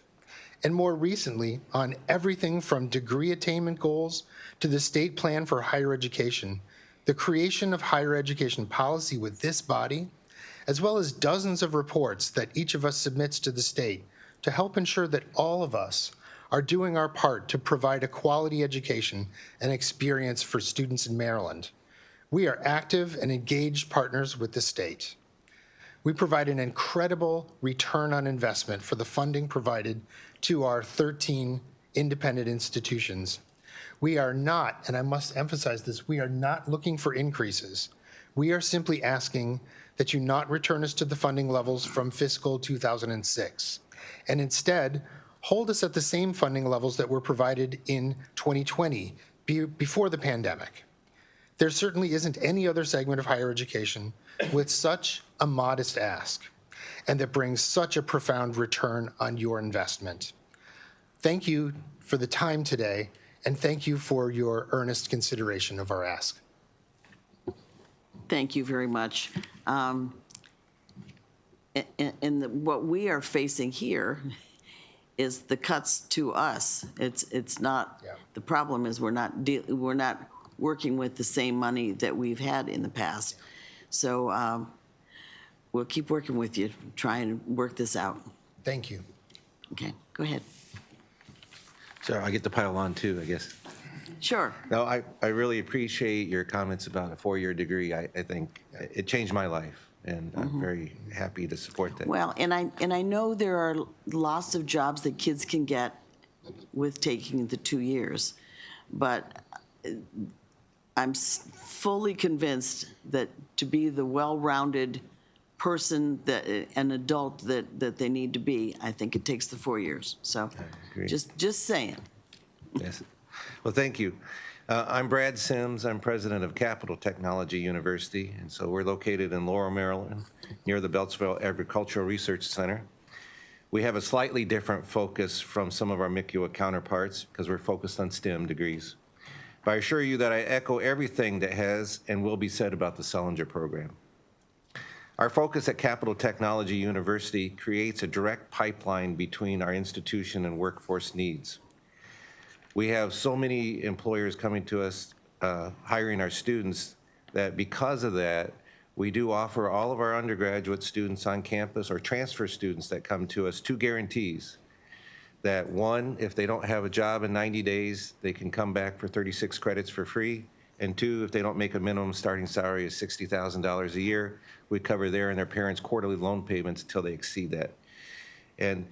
And more recently, on everything from degree attainment goals to the state plan for higher education, the creation of higher education policy with this body, as well as dozens of reports that each of us submits to the state to help ensure that all of us are doing our part to provide a quality education and experience for students in Maryland. We are active and engaged partners with the state. We provide an incredible return on investment for the funding provided to our 13 independent institutions. We are not, and I must emphasize this, we are not looking for increases. We are simply asking that you not return us to the funding levels from fiscal 2006, and instead hold us at the same funding levels that were provided in 2020, before the pandemic. There certainly isn't any other segment of higher education with such a modest ask and that brings such a profound return on your investment. Thank you for the time today, and thank you for your earnest consideration of our ask. Thank you very much. And what we are facing here is the cuts to us. It's not, the problem is we're not working with the same money that we've had in the past. So we'll keep working with you, try and work this out. Thank you. Okay, go ahead. So I get to pile on too, I guess. Sure. No, I really appreciate your comments about a 4-year degree. I think it changed my life, and I'm very happy to support that. Well, and I know there are lots of jobs that kids can get with taking the 2 years, but I'm fully convinced that to be the well-rounded person, that an adult that they need to be, I think it takes the 4 years. So just saying. Yes. Well, thank you. I'm Brad Sims. I'm president of Capital Technology University, and so we're located in Laurel, Maryland, near the Beltsville Agricultural Research Center. We have a slightly different focus from some of our MICUA counterparts because we're focused on STEM degrees. But I assure you that I echo everything that has and will be said about the Sellinger program. Our focus at Capital Technology University creates a direct pipeline between our institution and workforce needs. We have so many employers coming to us, hiring our students, that because of that, we do offer all of our undergraduate students on campus or transfer students that come to us 2 guarantees. That 1, if they don't have a job in 90 days, they can come back for 36 credits for free. And 2, if they don't make a minimum starting salary of $60,000 a year, we cover their and their parents' quarterly loan payments until they exceed that. And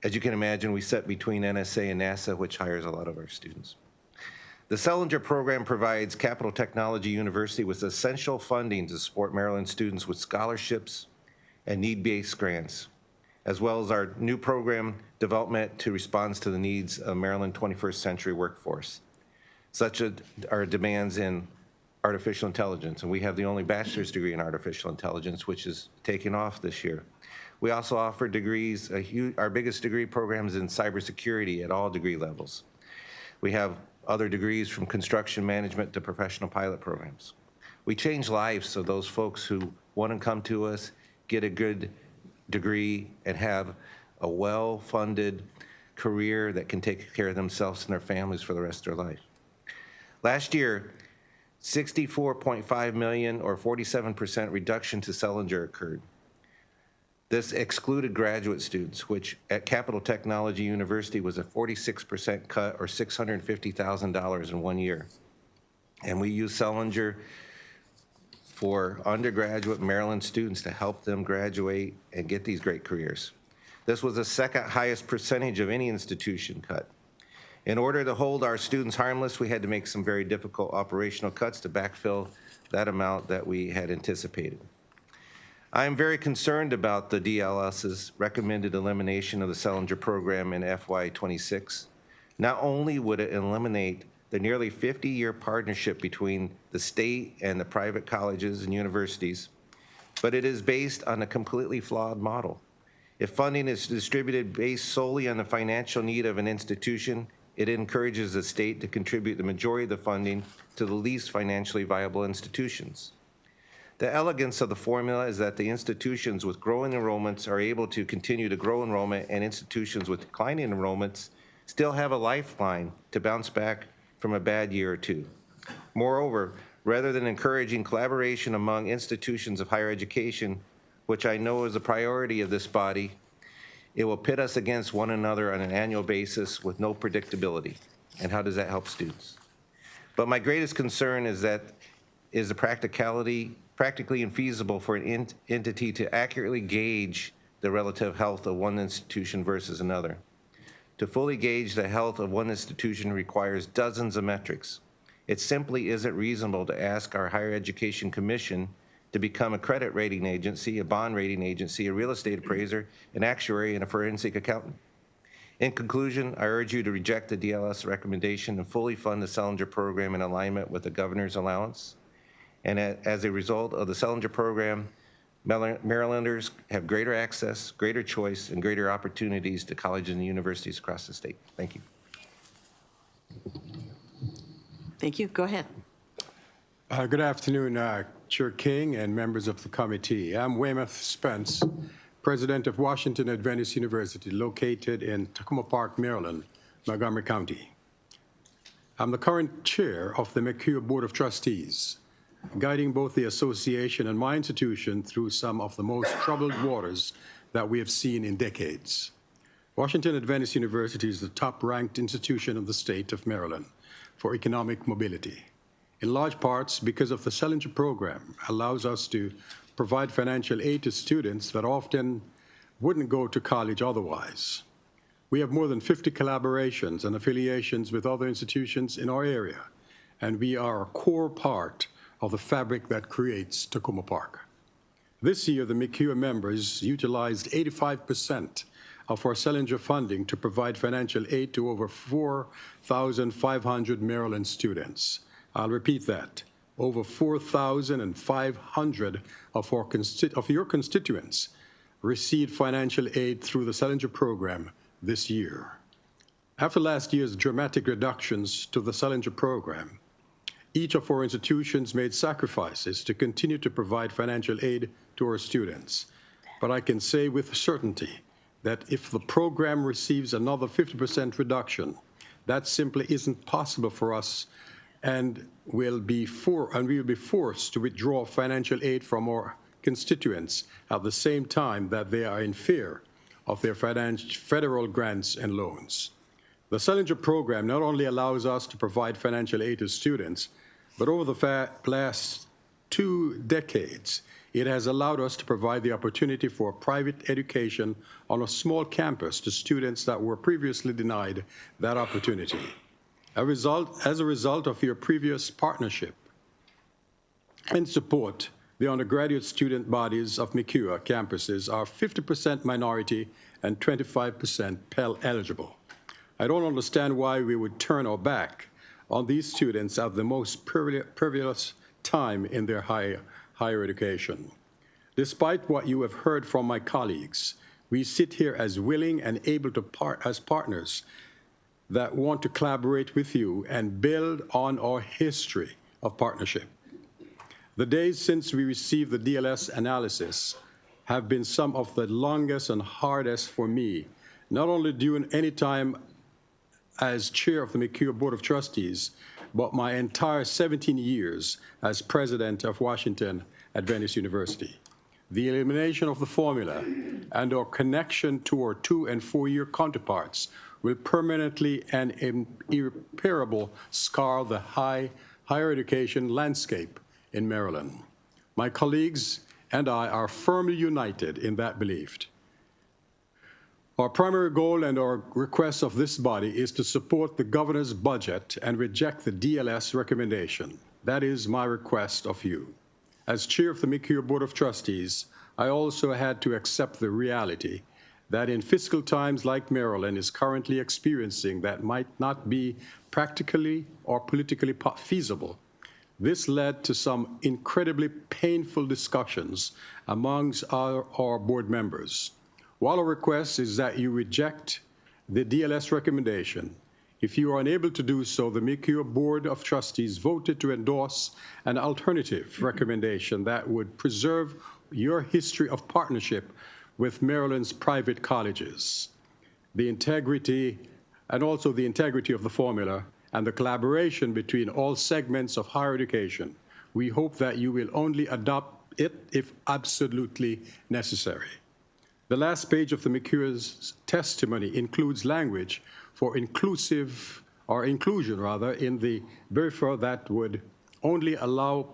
as you can imagine, we sit between NSA and NASA, which hires a lot of our students. The Selinger program provides Capital Technology University with essential funding to support Maryland students with scholarships and need-based grants, as well as our new program development to respond to the needs of Maryland 21st century workforce, such as our demands in artificial intelligence. And we have the only bachelor's degree in artificial intelligence, which is taking off this year. We also offer degrees, our biggest degree programs in cybersecurity at all degree levels. We have other degrees from construction management to professional pilot programs. We change lives of those folks who want to come to us, get a good degree, and have a well-funded career that can take care of themselves and their families for the rest of their life. Last year, $64.5 million or 47% reduction to Selinger occurred. This excluded graduate students, which at Capital Technology University was a 46% cut or $650,000 in 1 year. And we use Selinger for undergraduate Maryland students to help them graduate and get these great careers. This was the second highest percentage of any institution cut. In order to hold our students harmless, we had to make some very difficult operational cuts to backfill that amount that we had anticipated. I am very concerned about the DLS's recommended elimination of the Selinger program in FY26. Not only would it eliminate the nearly 50-year partnership between the state and the private colleges and universities, but it is based on a completely flawed model. If funding is distributed based solely on the financial need of an institution, it encourages the state to contribute the majority of the funding to the least financially viable institutions. The elegance of the formula is that the institutions with growing enrollments are able to continue to grow enrollment, and institutions with declining enrollments still have a lifeline to bounce back from a bad year or two. Moreover, rather than encouraging collaboration among institutions of higher education, which I know is a priority of this body, it will pit us against one another on an annual basis with no predictability. And how does that help students? But my greatest concern is the practically infeasible for an entity to accurately gauge the relative health of one institution versus another. To fully gauge the health of one institution requires dozens of metrics. It simply isn't reasonable to ask our Higher Education Commission to become a credit rating agency, a bond rating agency, a real estate appraiser, an actuary, and a forensic accountant. In conclusion, I urge you to reject the DLS recommendation and fully fund the Selinger program in alignment with the governor's allowance. And as a result of the Selinger program, Marylanders have greater access, greater choice, and greater opportunities to colleges and universities across the state. Thank you. Thank you. Go ahead. Good afternoon, Chair King and members of the committee. I'm Weymouth Spence, president of Washington Adventist University, located in Takoma Park, Maryland, Montgomery County. I'm the current chair of the McHugh Board of Trustees, guiding both the association and my institution through some of the most troubled waters that we have seen in decades. Washington Adventist University is the top-ranked institution of the state of Maryland for economic mobility, in large parts because of the Selinger program allows us to provide financial aid to students that often wouldn't go to college otherwise. We have more than 50 collaborations and affiliations with other institutions in our area, and we are a core part of the fabric that creates Takoma Park. This year, the McHugh members utilized 85% of our Selinger funding to provide financial aid to over 4,500 Maryland students. I'll repeat that. Over 4,500 of your constituents received financial aid through the Selinger program this year. After last year's dramatic reductions to the Selinger program, each of our institutions made sacrifices to continue to provide financial aid to our students. But I can say with certainty that if the program receives another 50% reduction, that simply isn't possible for us, and we will be forced to withdraw financial aid from our constituents at the same time that they are in fear of their federal grants and loans. The Selinger program not only allows us to provide financial aid to students, but over the last 2 decades, It has allowed us to provide the opportunity for private education on a small campus to students that were previously denied that opportunity. As a result of your previous partnership and support, the undergraduate student bodies of McEwen campuses are 50% minority and 25% Pell eligible. I don't understand why we would turn our back on these students at the most perilous time in their higher education. Despite what you have heard from my colleagues, we sit here as willing and able to as partners that want to collaborate with you and build on our history of partnership. The days since we received the DLS analysis have been some of the longest and hardest for me, not only during any time as chair of the McEwen Board of Trustees, but my entire 17 years as president of Washington Adventist University. The elimination of the formula and our connection to our 2- and 4-year counterparts will permanently and irreparably scar the higher education landscape in Maryland. My colleagues and I are firmly united in that belief. Our primary goal and our request of this body is to support the governor's budget and reject the DLS recommendation. That is my request of you. As chair of the McEwen Board of Trustees, I also had to accept the reality that in fiscal times like Maryland is currently experiencing that might not be practically or politically feasible. This led to some incredibly painful discussions amongst our board members. While our request is that you reject the DLS recommendation, if you are unable to do so, the McEwen Board of Trustees voted to endorse an alternative recommendation that would preserve your history of partnership with Maryland's private colleges, the integrity of the formula, and the collaboration between all segments of higher education. We hope that you will only adopt it if absolutely necessary. The last page of the McEwen's testimony includes language for inclusion in the BERFA that would only allow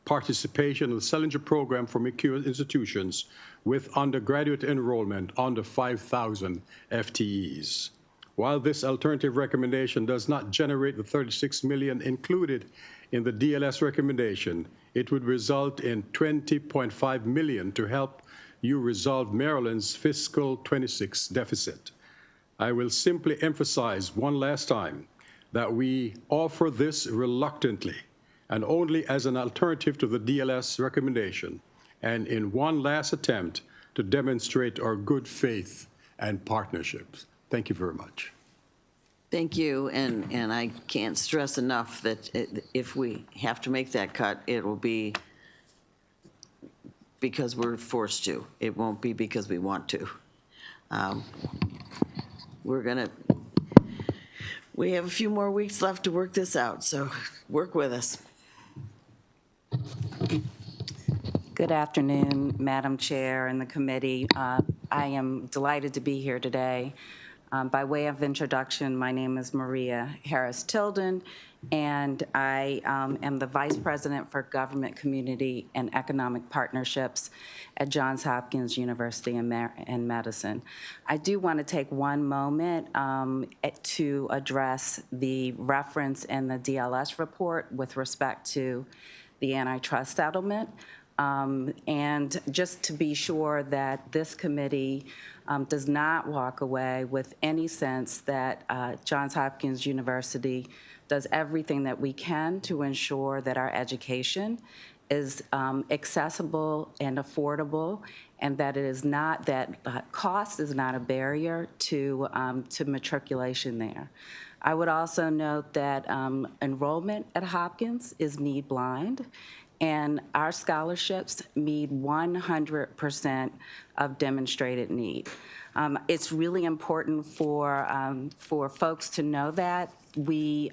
participation in the Salinger program for McEwen institutions with undergraduate enrollment under 5,000 FTEs. While this alternative recommendation does not generate the $36 million included in the DLS recommendation, it would result in $20.5 million to help you resolve Maryland's fiscal 26 deficit. I will simply emphasize one last time that we offer this reluctantly and only as an alternative to the DLS recommendation and in one last attempt to demonstrate our good faith and partnerships. Thank you very much. Thank you, and I can't stress enough that if we have to make that cut, it will be because we're forced to. It won't be because we want to. We have a few more weeks left to work this out, so work with us. Good afternoon, Madam Chair and the committee. I am delighted to be here today. By way of introduction, my name is Maria Harris-Tilden, and I am the Vice President for Government, Community, and Economic Partnerships at Johns Hopkins University in Madison. I do want to take one moment to address the reference in the DLS report with respect to the antitrust settlement. And just to be sure that this committee does not walk away with any sense that Johns Hopkins University does everything that we can to ensure that our education is accessible and affordable, and that it is not, that cost is not a barrier to matriculation there. I would also note that enrollment at Hopkins is need blind, and our scholarships meet 100% of demonstrated need. It's really important for folks to know that. We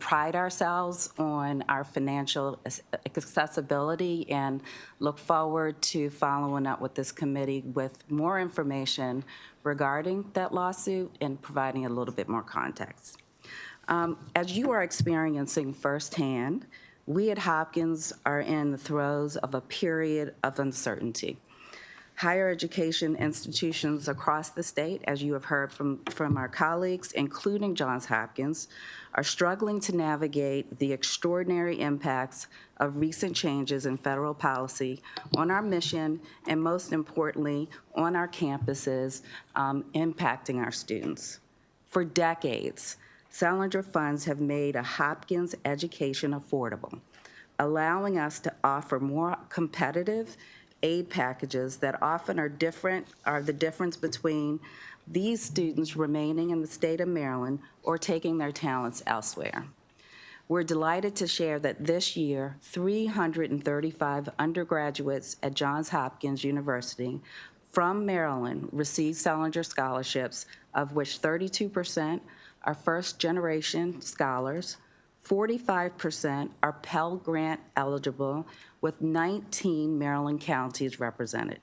pride ourselves on our financial accessibility and look forward to following up with this committee with more information regarding that lawsuit and providing a little bit more context. As you are experiencing firsthand, We at Hopkins are in the throes of a period of uncertainty. Higher education institutions across the state, as you have heard from our colleagues, including Johns Hopkins, are struggling to navigate the extraordinary impacts of recent changes in federal policy on our mission and, most importantly, on our campuses, impacting our students. For decades, Salinger funds have made a Hopkins education affordable, allowing us to offer more competitive aid packages that often are the difference between these students remaining in the state of Maryland or taking their talents elsewhere. We're delighted to share that this year, 335 undergraduates at Johns Hopkins University from Maryland received Salinger scholarships, of which 32% are first-generation scholars, 45% are Pell Grant eligible, with 19 Maryland counties represented.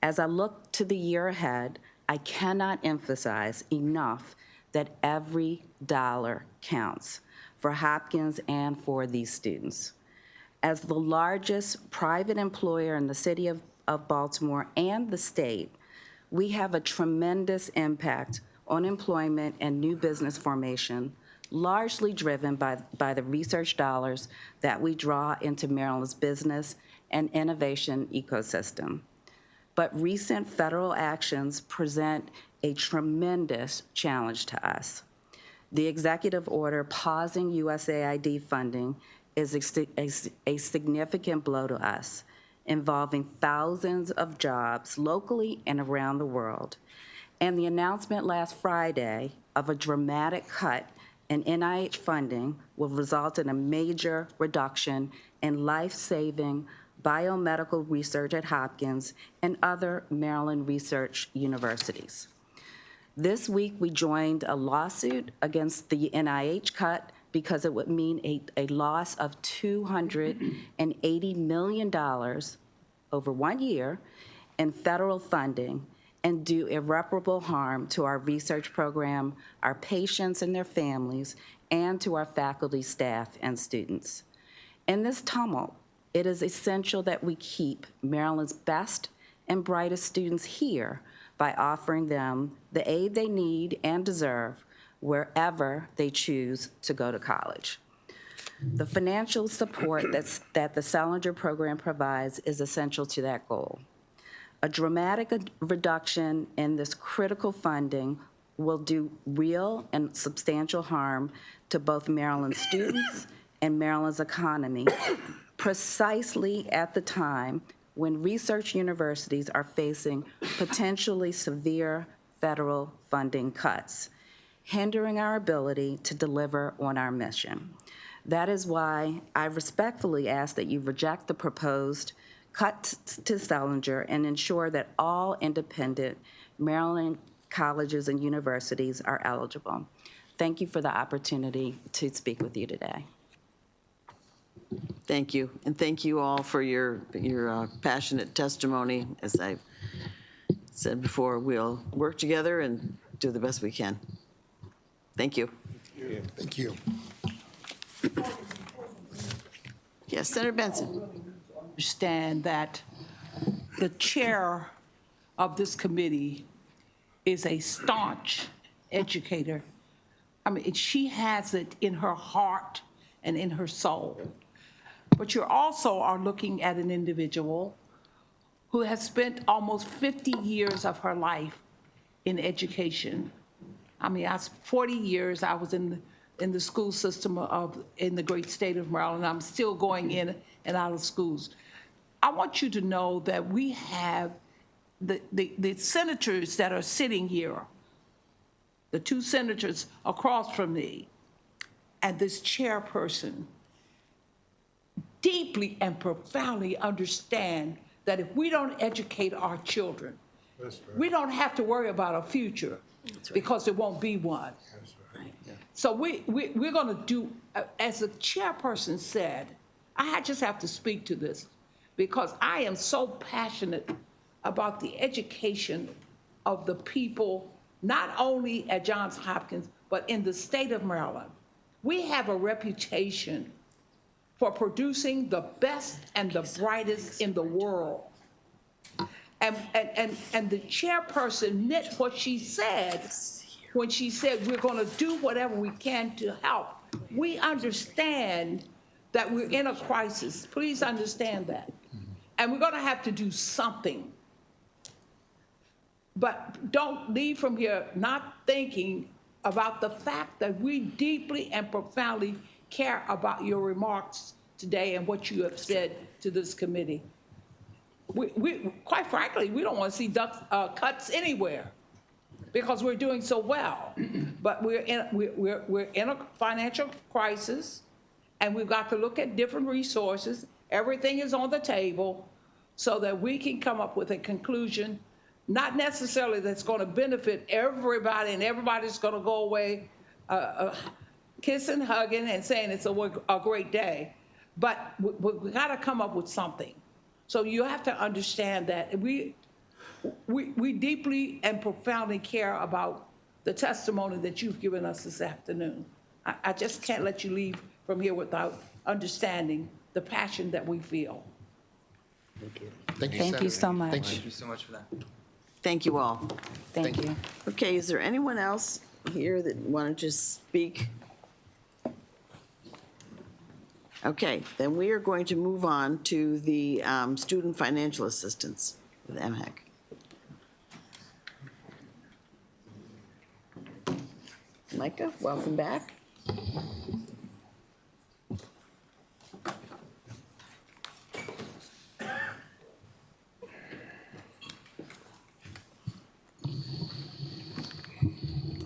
As I look to the year ahead, I cannot emphasize enough that every dollar counts for Hopkins and for these students. As the largest private employer in the city of Baltimore and the state, we have a tremendous impact on employment and new business formation, largely driven by the research dollars that we draw into Maryland's business and innovation ecosystem. But recent federal actions present a tremendous challenge to us. The executive order pausing USAID funding is a significant blow to us, involving thousands of jobs locally and around the world. And the announcement last Friday of a dramatic cut in NIH funding will result in a major reduction in life-saving biomedical research at Hopkins and other Maryland research universities. This week, we joined a lawsuit against the NIH cut because it would mean a loss of $280 million over 1 year in federal funding and do irreparable harm to our research program, our patients and their families, and to our faculty, staff, and students. In this tumult, it is essential that we keep Maryland's best and brightest students here by offering them the aid they need and deserve wherever they choose to go to college. The financial support that the Salinger program provides is essential to that goal. A dramatic reduction in this critical funding will do real and substantial harm to both Maryland's students and Maryland's economy, precisely at the time when research universities are facing potentially severe federal funding cuts, hindering our ability to deliver on our mission. That is why I respectfully ask that you reject the proposed cut to Salinger and ensure that all independent Maryland colleges and universities are eligible. Thank you for the opportunity to speak with you today. Thank you, and thank you all for your passionate testimony. As I said before, we'll work together and do the best we can. Thank you. Thank you. Yes, Senator Benson. Understand that the chair of this committee is a staunch educator. I mean, she has it in her heart and in her soul. But you also are looking at an individual who has spent almost 50 years of her life in education. I mean, 40 years I was in the school system in the great state of Maryland. I'm still going in and out of schools. I want you to know that we have the senators that are sitting here, the two senators across from me, and this chairperson deeply and profoundly understand that if we don't educate our children, we don't have to worry about a future because there won't be one. So we're going to do, as the chairperson said, I just have to speak to this because I am so passionate about the education of the people, not only at Johns Hopkins, but in the state of Maryland. We have a reputation for producing the best and the brightest in the world. And the chairperson meant what she said when she said we're going to do whatever we can to help. We understand that we're in a crisis. Please understand that. And we're going to have to do something. But don't leave from here not thinking about the fact that we deeply and profoundly care about your remarks today and what you have said to this committee. We quite frankly, we don't want to see cuts anywhere because we're doing so well. But we're in a financial crisis, and we've got to look at different resources. Everything is on the table so that we can come up with a conclusion, not necessarily that's going to benefit everybody and everybody's going to go away kissing, hugging, and saying it's a great day. But we got to come up with something. So you have to understand that we deeply and profoundly care about the testimony that you've given us this afternoon. I just can't let you leave from here without understanding the passion that we feel. Thank you, Thank you so much. Thank you so much for that. Thank you all. Thank you. Okay, is there anyone else here that wanted to speak? Okay, then we are going to move on to the student financial assistance with MHEC. Micah, welcome back.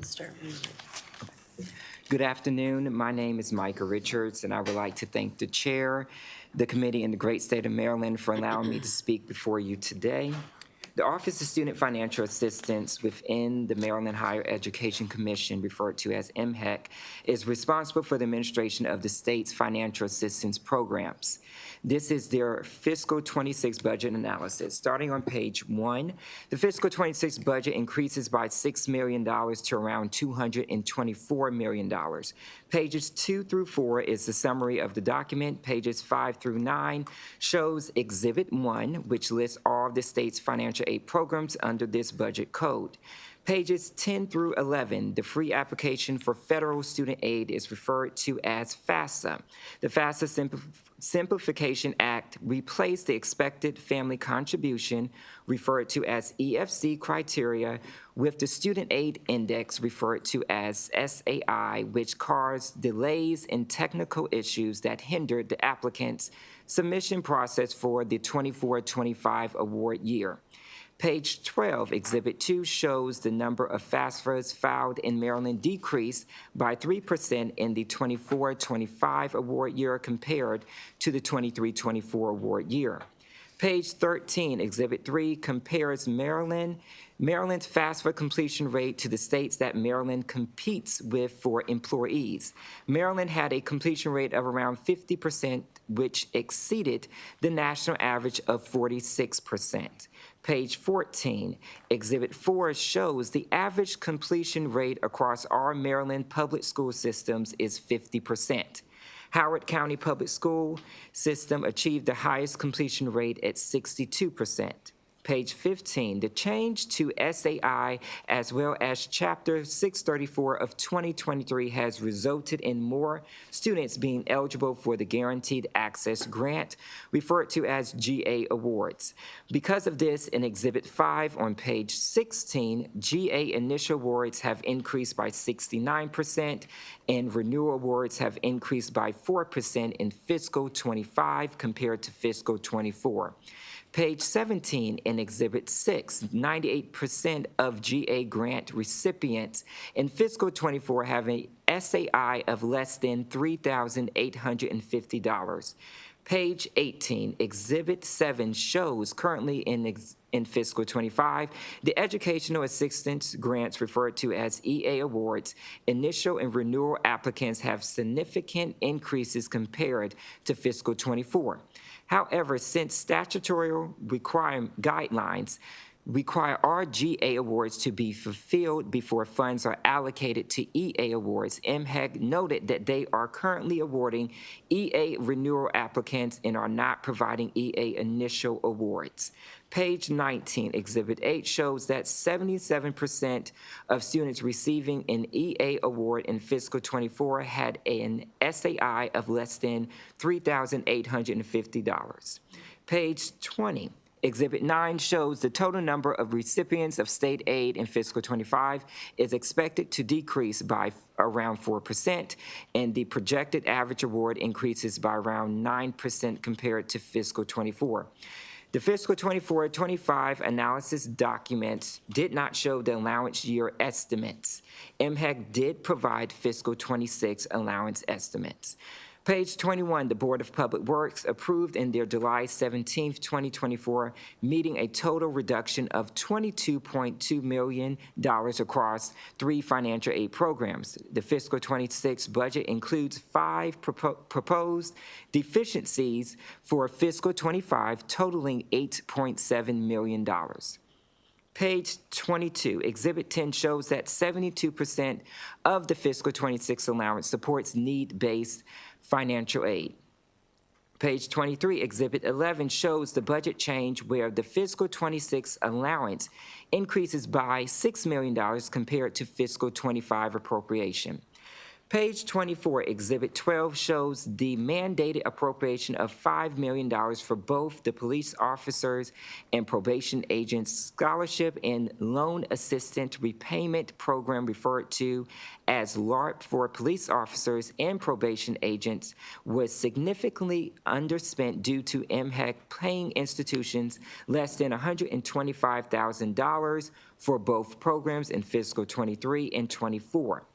Start. Good afternoon. My name is Micah Richards, and I would like to thank the chair, the committee, and the great state of Maryland for allowing me to speak before you today. The Office of Student Financial Assistance within the Maryland Higher Education Commission, referred to as MHEC, is responsible for the administration of the state's financial assistance programs. This is their fiscal 26 budget analysis. Starting on page 1, the fiscal 26 budget increases by $6 million to around $224 million. Pages 2 through 4 is the summary of the document. Pages 5 through 9 shows Exhibit 1, which lists all of the state's financial aid programs under this budget code. Pages 10 through 11, the free application for federal student aid is referred to as FAFSA. The FAFSA Simplification Act replaced the expected family contribution, referred to as EFC criteria, with the student aid index, referred to as SAI, which caused delays and technical issues that hindered the applicant's submission process for the 24-25 award year. Page 12, Exhibit 2, shows the number of FAFSAs filed in Maryland decreased by 3% in the 24-25 award year compared to the 23-24 award year. Page 13, Exhibit 3, compares Maryland's FAFSA completion rate to the states that Maryland competes with for employees. Maryland had a completion rate of around 50%, which exceeded the national average of 46%. Page 14, Exhibit 4 shows the average completion rate across all Maryland public school systems is 50%. Howard County Public School System achieved the highest completion rate at 62%. Page 15, the change to SAI as well as Chapter 634 of 2023 has resulted in more students being eligible for the Guaranteed Access Grant, referred to as GA awards. Because of this, in Exhibit 5 on page 16, GA initial awards have increased by 69%, and renewal awards have increased by 4% in fiscal 25 compared to fiscal 24. Page 17 in Exhibit 6, 98% of GA grant recipients in fiscal 24 have an SAI of less than $3,850. Page 18, Exhibit 7 shows currently in fiscal 25, the educational assistance grants referred to as EA awards, initial and renewal applicants have significant increases compared to fiscal 24. However, since statutory guidelines require all GA awards to be fulfilled before funds are allocated to EA awards. MHEC noted that they are currently awarding EA renewal applicants and are not providing EA initial awards. Page 19, Exhibit 8 shows that 77% of students receiving an EA award in fiscal '24 had an SAI of less than $3,850. Page 20, Exhibit 9 shows the total number of recipients of state aid in fiscal '25 is expected to decrease by around 4%, and the projected average award increases by around 9% compared to fiscal '24. The fiscal '24-25 analysis documents did not show the allowance year estimates. MHEC did provide fiscal '26 allowance estimates. Page 21, the Board of Public Works approved in their July 17, 2024 meeting a total reduction of $22.2 million across 3 financial aid programs. The fiscal '26 budget includes 5 proposed deficiencies for fiscal '25 totaling $8.7 million. Page 22, Exhibit 10 shows that 72% of the fiscal '26 allowance supports need-based financial aid. Page 23, Exhibit 11 shows the budget change where the fiscal '26 allowance increases by $6 million compared to fiscal '25 appropriation. Page 24, Exhibit 12 shows the mandated appropriation of $5 million for both the police officers and probation agents scholarship and loan assistant repayment program referred to as LARP for police officers and probation agents was significantly underspent due to MHEC paying institutions less than $125,000 for both programs in fiscal '23 and '24.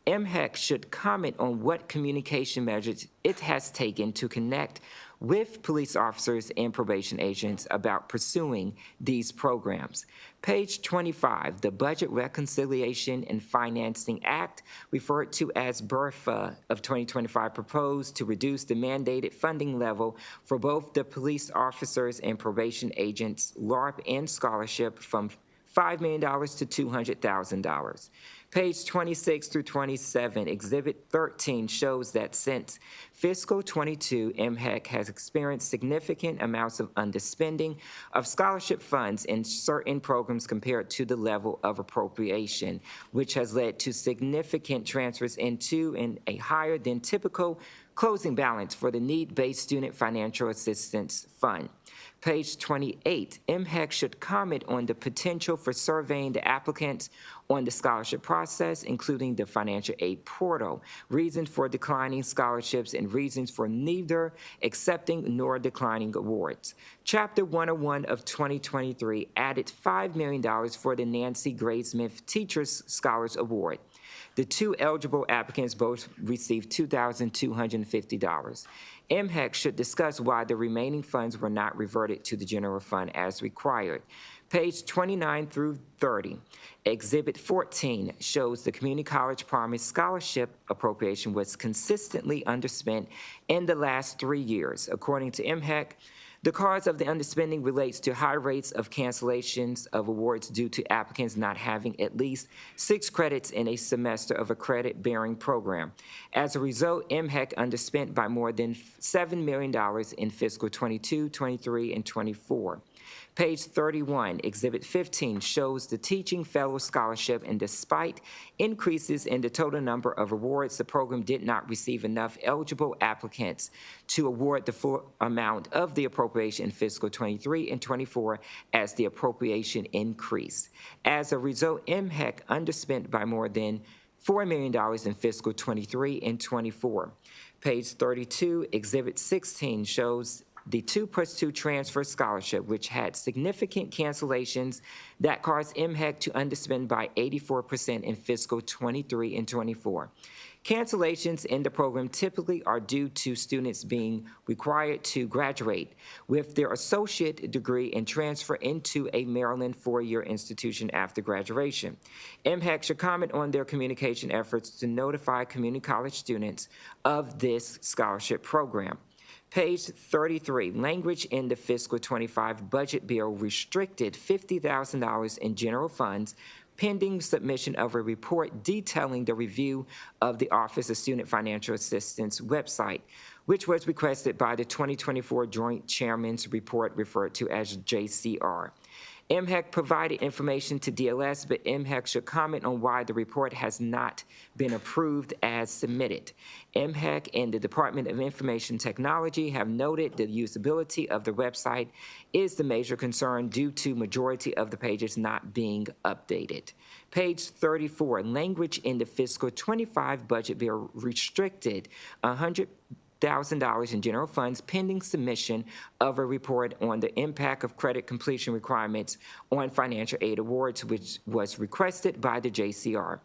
MHEC should comment on what communication measures it has taken to connect with police officers and probation agents about pursuing these programs. Page 25, the Budget Reconciliation and Financing Act, referred to as BRFA of 2025, proposed to reduce the mandated funding level for both the police officers and probation agents, LARP and scholarship from $5 million to $200,000. Page 26 through 27, Exhibit 13 shows that since fiscal '22, MHEC has experienced significant amounts of underspending of scholarship funds in certain programs compared to the level of appropriation, which has led to significant transfers into and a higher than typical closing balance for the need-based student financial assistance fund. Page 28, MHEC should comment on the potential for surveying the applicants on the scholarship process, including the financial aid portal, reasons for declining scholarships, and reasons for neither accepting nor declining awards. Chapter 101 of 2023 added $5 million for the Nancy Graysmith Teachers Scholars Award. The 2 eligible applicants both received $2,250. MHEC should discuss why the remaining funds were not reverted to the general fund as required. Page 29 through 30. Exhibit 14 shows the Community College Promise Scholarship appropriation was consistently underspent in the last 3 years. According to MHEC, the cause of the underspending relates to high rates of cancellations of awards due to applicants not having at least 6 credits in a semester of a credit-bearing program. As a result, MHEC underspent by more than $7 million in fiscal '22, '23, and '24. Page 31, Exhibit 15 shows the Teaching Fellow Scholarship, and despite increases in the total number of awards, the program did not receive enough eligible applicants to award the full amount of the appropriation in fiscal '23 and '24 as the appropriation increased. As a result, MHEC underspent by more than $4 million in fiscal '23 and '24. Page 32, Exhibit 16 shows the 2+2 transfer scholarship, which had significant cancellations that caused MHEC to underspend by 84% in fiscal '23 and '24. Cancellations in the program typically are due to students being required to graduate with their associate degree and transfer into a Maryland 4-year institution after graduation. MHEC should comment on their communication efforts to notify community college students of this scholarship program. Page 33, language in the fiscal 25 budget bill restricted $50,000 in general funds pending submission of a report detailing the review of the Office of Student Financial Assistance website, which was requested by the 2024 Joint Chairman's Report referred to as JCR. MHEC provided information to DLS, but MHEC should comment on why the report has not been approved as submitted. MHEC and the Department of Information Technology have noted the usability of the website is the major concern due to majority of the pages not being updated. Page 34, language in the fiscal 25 budget bill restricted $100,000 in general funds pending submission of a report on the impact of credit completion requirements on financial aid awards, which was requested by the JCR.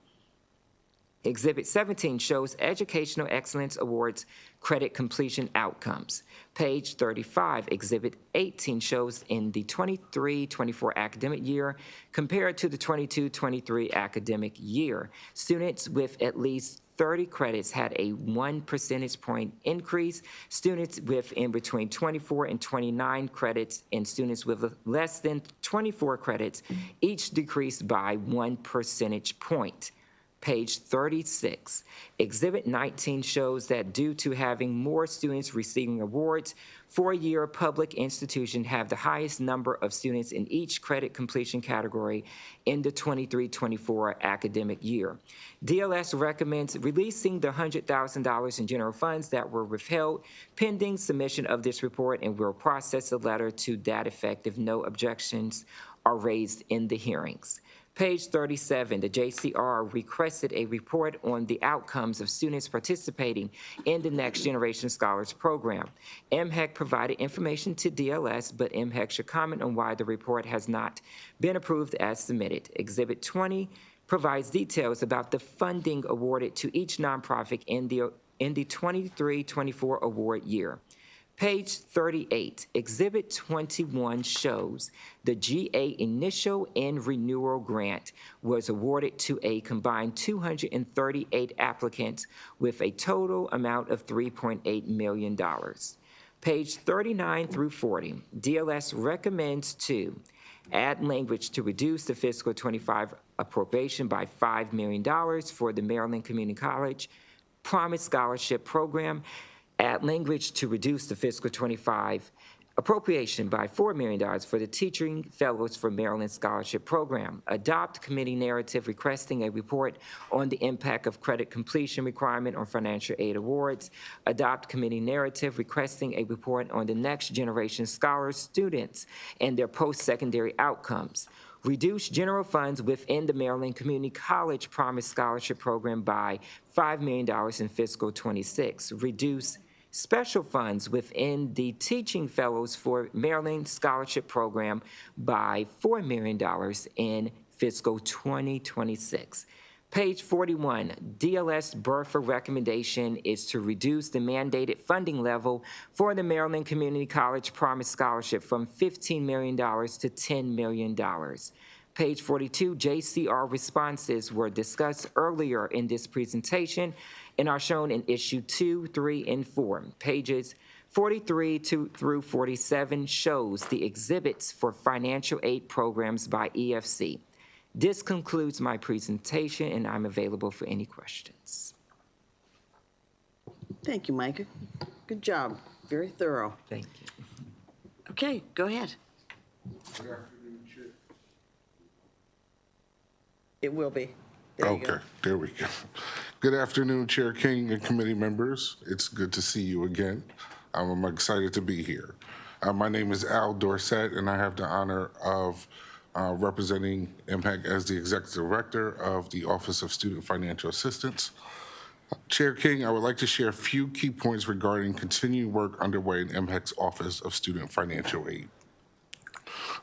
Exhibit 17 shows Educational Excellence Awards credit completion outcomes. Page 35, Exhibit 18 shows in the 23-24 academic year compared to the 22-23 academic year, students with at least 30 credits had a 1 percentage point increase. Students with in between 24 and 29 credits and students with less than 24 credits each decreased by 1 percentage point. Page 36. Exhibit 19 shows that due to having more students receiving awards, four-year public institutions have the highest number of students in each credit completion category in the 23-24 academic year. DLS recommends releasing the $100,000 in general funds that were withheld pending submission of this report and will process a letter to that effect if no objections are raised in the hearings. Page 37, the JCR requested a report on the outcomes of students participating in the Next Generation Scholars Program. MHEC provided information to DLS, but MHEC should comment on why the report has not been approved as submitted. Exhibit 20 provides details about the funding awarded to each nonprofit in the 23-24 award year. Page 38, Exhibit 21 shows the GA Initial and Renewal Grant was awarded to a combined 238 applicants with a total amount of $3.8 million. Page 39 through 40, DLS recommends to add language to reduce the fiscal 25 appropriation by $5 million for the Maryland Community College Promise Scholarship Program. Add language to reduce the fiscal 25 appropriation by $4 million for the Teaching Fellows for Maryland Scholarship Program. Adopt committee narrative requesting a report on the impact of credit completion requirement on financial aid awards. Adopt committee narrative requesting a report on the Next Generation Scholars students and their post-secondary outcomes. Reduce general funds within the Maryland Community College Promise Scholarship Program by $5 million in fiscal 26. Reduce special funds within the Teaching Fellows for Maryland Scholarship Program by $4 million in fiscal 2026. Page 41, DLS Burford recommendation is to reduce the mandated funding level for the Maryland Community College Promise Scholarship from $15 million to $10 million. Page 42, JCR responses were discussed earlier in this presentation and are shown in issue 2, 3, and 4. Pages 43 through 47 shows the exhibits for financial aid programs by EFC. This concludes my presentation, and I'm available for any questions. Thank you, Micah. Good job. Very thorough. Thank you. Okay, go ahead. It will be. There you go. Okay, there we go. Good afternoon, Chair King and committee members. It's good to see you again. I'm excited to be here. My name is Al Dorsett, and I have the honor of representing MHEC as the Executive Director of the Office of Student Financial Assistance. Chair King, I would like to share a few key points regarding continuing work underway in MHEC's Office of Student Financial Aid.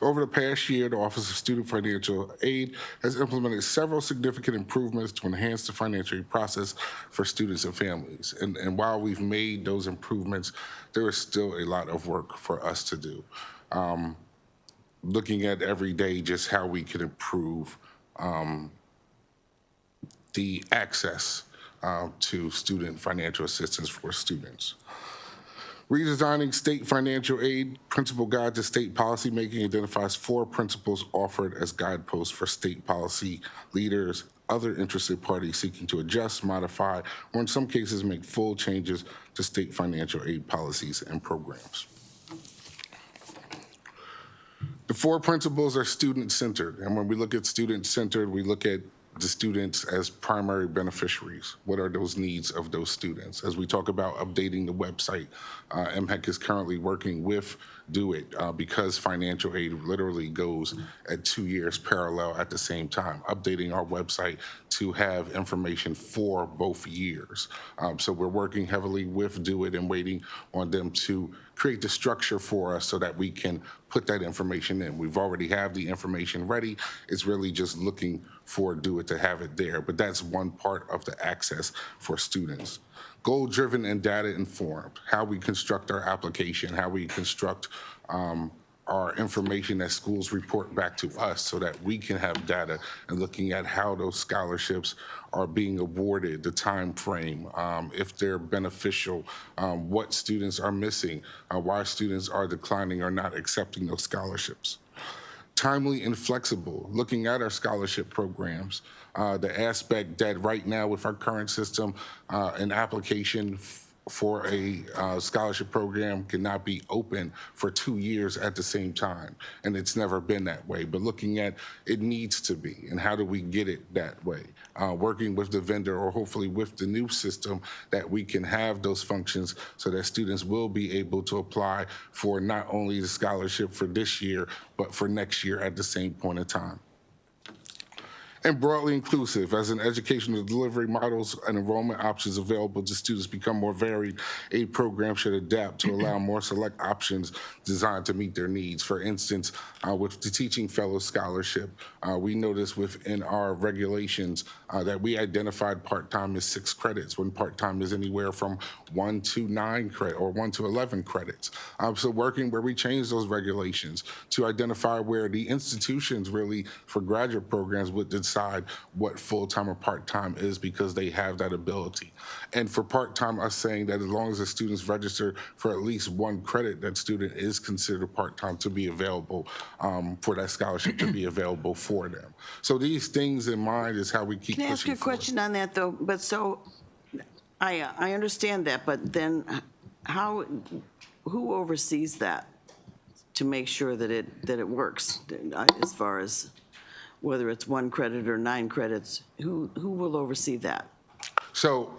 Over the past year, the Office of Student Financial Aid has implemented several significant improvements to enhance the financial aid process for students and families. And while we've made those improvements, there is still a lot of work for us to do. Looking at every day just how we can improve the access to student financial assistance for students. Redesigning state financial aid principle guide to state policymaking identifies 4 principles offered as guideposts for state policy leaders, other interested parties seeking to adjust, modify, or in some cases make full changes to state financial aid policies and programs. The 4 principles are student-centered, and when we look at student-centered, we look at the students as primary beneficiaries. What are those needs of those students? As we talk about updating the website, MHEC is currently working with Do It because financial aid literally goes at 2 years parallel at the same time, updating our website to have information for both years. So we're working heavily with Do It and waiting on them to create the structure for us so that we can put that information in. We've already have the information ready. It's really just looking for Do It to have it there. But that's one part of the access for students. Goal-driven and data-informed, how we construct our application, how we construct our information that schools report back to us so that we can have data and looking at how those scholarships are being awarded, the time frame, if they're beneficial, what students are missing, why students are declining or not accepting those scholarships. Timely and flexible, looking at our scholarship programs, the aspect that right now with our current system, an application for a scholarship program cannot be open for 2 years at the same time. And it's never been that way. But looking at it needs to be, and how do we get it that way? Working with the vendor or hopefully with the new system that we can have those functions so that students will be able to apply for not only the scholarship for this year, but for next year at the same point in time. And broadly inclusive, as an educational delivery models and enrollment options available to students become more varied, a program should adapt to allow more select options designed to meet their needs. For instance, with the Teaching Fellow Scholarship, we noticed within our regulations that we identified part-time as 6 credits, when part-time is anywhere from 1 to 9 credit or 1 to 11 credits. So working where we change those regulations to identify where the institutions really for graduate programs would decide what full-time or part-time is because they have that ability. And for part-time, us saying that as long as the students register for at least 1 credit, that student is considered part-time to be available for that scholarship to be available for them. So these things in mind is how we keep pushing Can I ask you a question on that, though? But so, I understand that, but then who oversees that to make sure that it works, as far as whether it's 1 credit or 9 credits, who will oversee that? So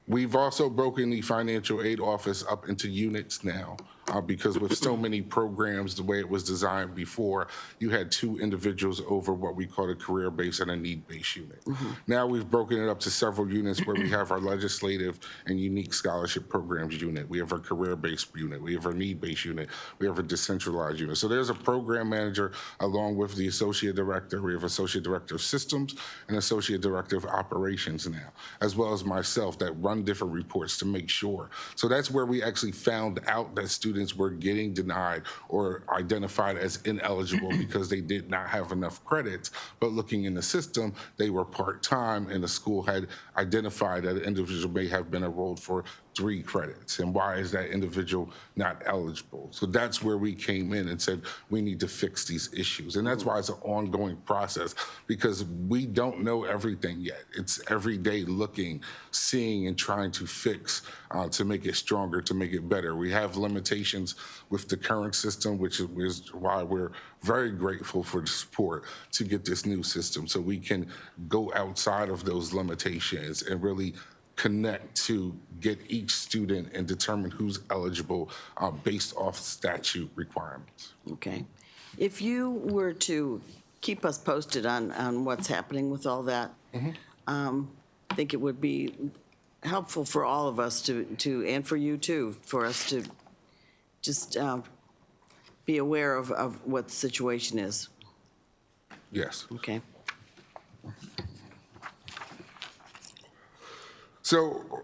we've also broken the financial aid office up into units now. Because with so many programs, the way it was designed before, you had 2 individuals over what we call a career-based and a need-based unit. Now we've broken it up to several units where we have our legislative and unique scholarship programs unit. We have our career-based unit. We have our need-based unit. We have a decentralized unit. So there's a program manager along with the associate director. We have associate director of systems and associate director of operations now, as well as myself that run different reports to make sure. So that's where we actually found out that students were getting denied or identified as ineligible because they did not have enough credits. But looking in the system, they were part-time and the school had identified that an individual may have been enrolled for 3 credits. And why is that individual not eligible? So that's where we came in and said, we need to fix these issues. And that's why it's an ongoing process, because we don't know everything yet. It's every day looking, seeing, and trying to fix to make it stronger, to make it better. We have limitations with the current system, which is why we're very grateful for the support to get this new system so we can go outside of those limitations and really connect to get each student and determine who's eligible based off statute requirements. Okay. If you were to keep us posted on what's happening with all that, I think it would be helpful for all of us to and for you too, for us to just be aware of what the situation is. Yes. Okay. So,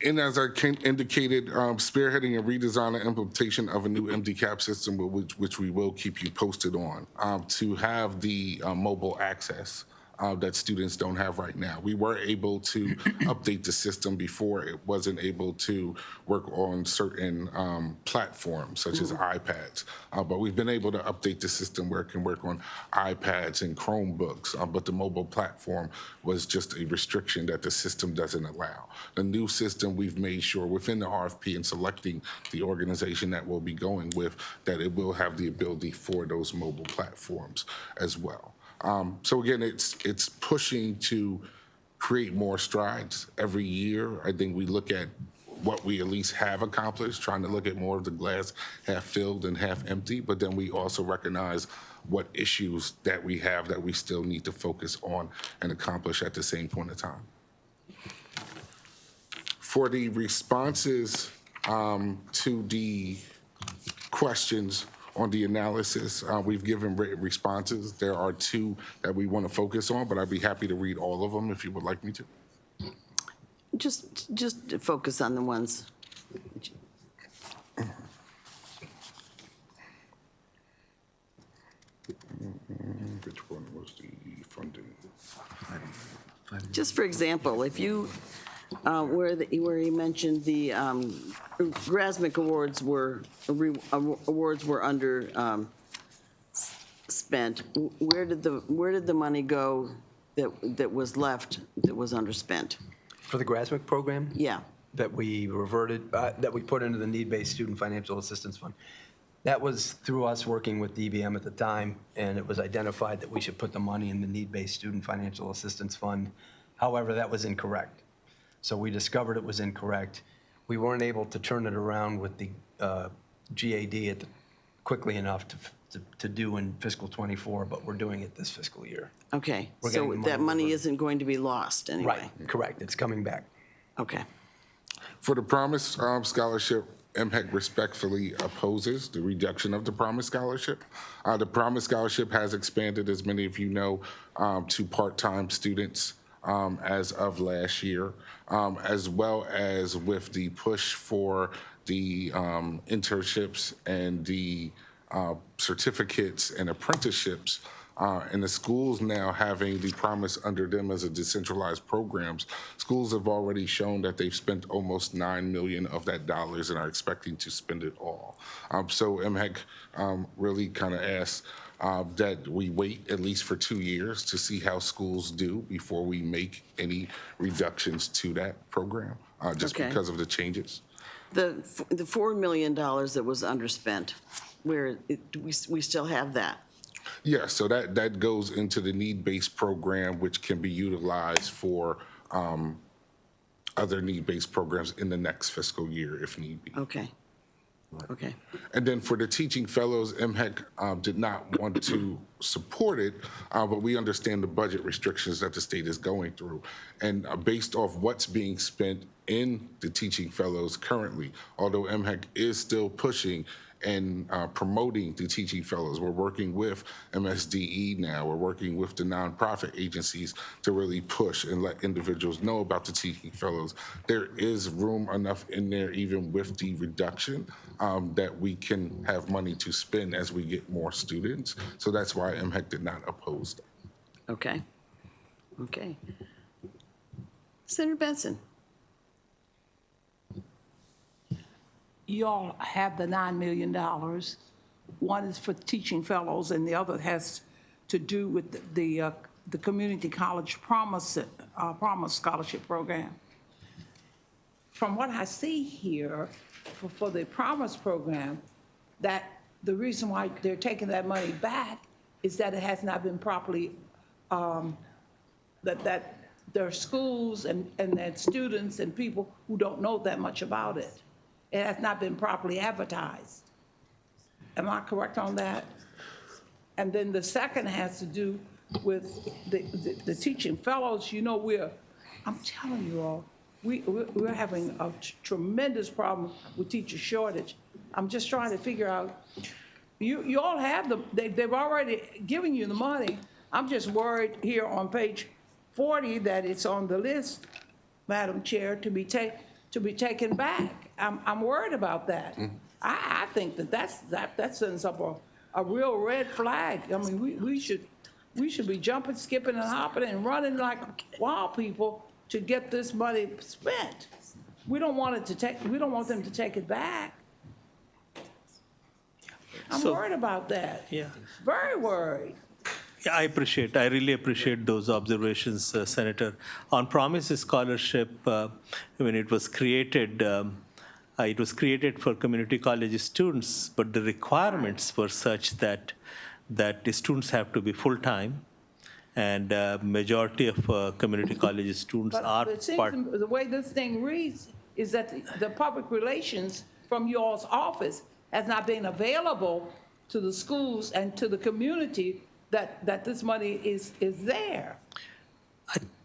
and as I indicated, spearheading a redesign and implementation of a new MDCAP system, which we will keep you posted on, to have the mobile access that students don't have right now. We were able to update the system before. It wasn't able to work on certain platforms such as iPads, but we've been able to update the system where it can work on iPads and Chromebooks, but the mobile platform was just a restriction that the system doesn't allow. The new system, we've made sure within the RFP and selecting the organization that we'll be going with, that it will have the ability for those mobile platforms as well. So again, it's pushing to create more strides every year. I think we look at what we at least have accomplished, trying to look at more of the glass half filled and half empty, but then we also recognize what issues that we have that we still need to focus on and accomplish at the same point in time. For the responses to the questions on the analysis, we've given written responses. There are two that we want to focus on, but I'd be happy to read all of them if you would like me to. Just focus on the ones. Which one was the funding? Just for example, if you, where you mentioned the Grasmick awards were under spent, where did the money go that was left that was underspent? For the Grasmick program? Yeah. That we reverted, that we put into the need-based student financial assistance fund. That was through us working with DBM at the time, and it was identified that we should put the money in the need-based student financial assistance fund. However, that was incorrect. So we discovered it was incorrect. We weren't able to turn it around with the GAD quickly enough to do in fiscal '24, but we're doing it this fiscal year. Okay, We're getting so the that money isn't going to be lost anyway? Right, correct. It's coming back. Okay. For the Promise Scholarship, MHEC respectfully opposes the reduction of the Promise Scholarship. The Promise Scholarship has expanded, as many of you know, to part-time students as of last year, as well as with the push for the internships and the certificates and apprenticeships, and the schools now having the Promise under them as a decentralized programs. Schools have already shown that they've spent almost $9 million of that dollars and are expecting to spend it all. So MHEC really kind of asks that we wait at least for 2 years to see how schools do before we make any reductions to that program, just because of the changes. The $4 million that was underspent, we still have that? Yeah, so that goes into the need-based program, which can be utilized for other need-based programs in the next fiscal year if need be. Okay. Okay. And then for the teaching fellows, MHEC did not want to support it, but we understand the budget restrictions that the state is going through. And based off what's being spent in the teaching fellows currently, although MHEC is still pushing and promoting the teaching fellows. We're working with MSDE now. We're working with the nonprofit agencies to really push and let individuals know about the teaching fellows. There is room enough in there, even with the reduction, that we can have money to spend as we get more students. So that's why MHEC did not oppose that. Okay. Okay. Senator Benson. You all have the $9 million. One is for teaching fellows, and the other has to do with the Community College Promise Scholarship Program. From what I see here, for the Promise Program, that the reason why they're taking that money back is that it has not been properly, that there are schools and that students and people who don't know that much about it. It has not been properly advertised. Am I correct on that? And then the second has to do with the teaching fellows. You know, I'm telling you all, we're having a tremendous problem with teacher shortage. I'm just trying to figure out, you all have they've already given you the money. I'm just worried here on page 40 that it's on the list, Madam Chair, to be taken back. I'm worried about that. I think that sends up a real red flag. I mean, we should We should be jumping, skipping, and hopping and running like wild people to get this money spent. We don't want them to take it back. I'm worried about that. Yeah. Very worried. Yeah, I really appreciate those observations, Senator. On Promise Scholarship, when it was created for community college students, but the requirements were such that the students have to be full-time, and majority of community college students are But it seems part. the way this thing reads is that the public relations from y'all's office has not been available to the schools and to the community that this money is there.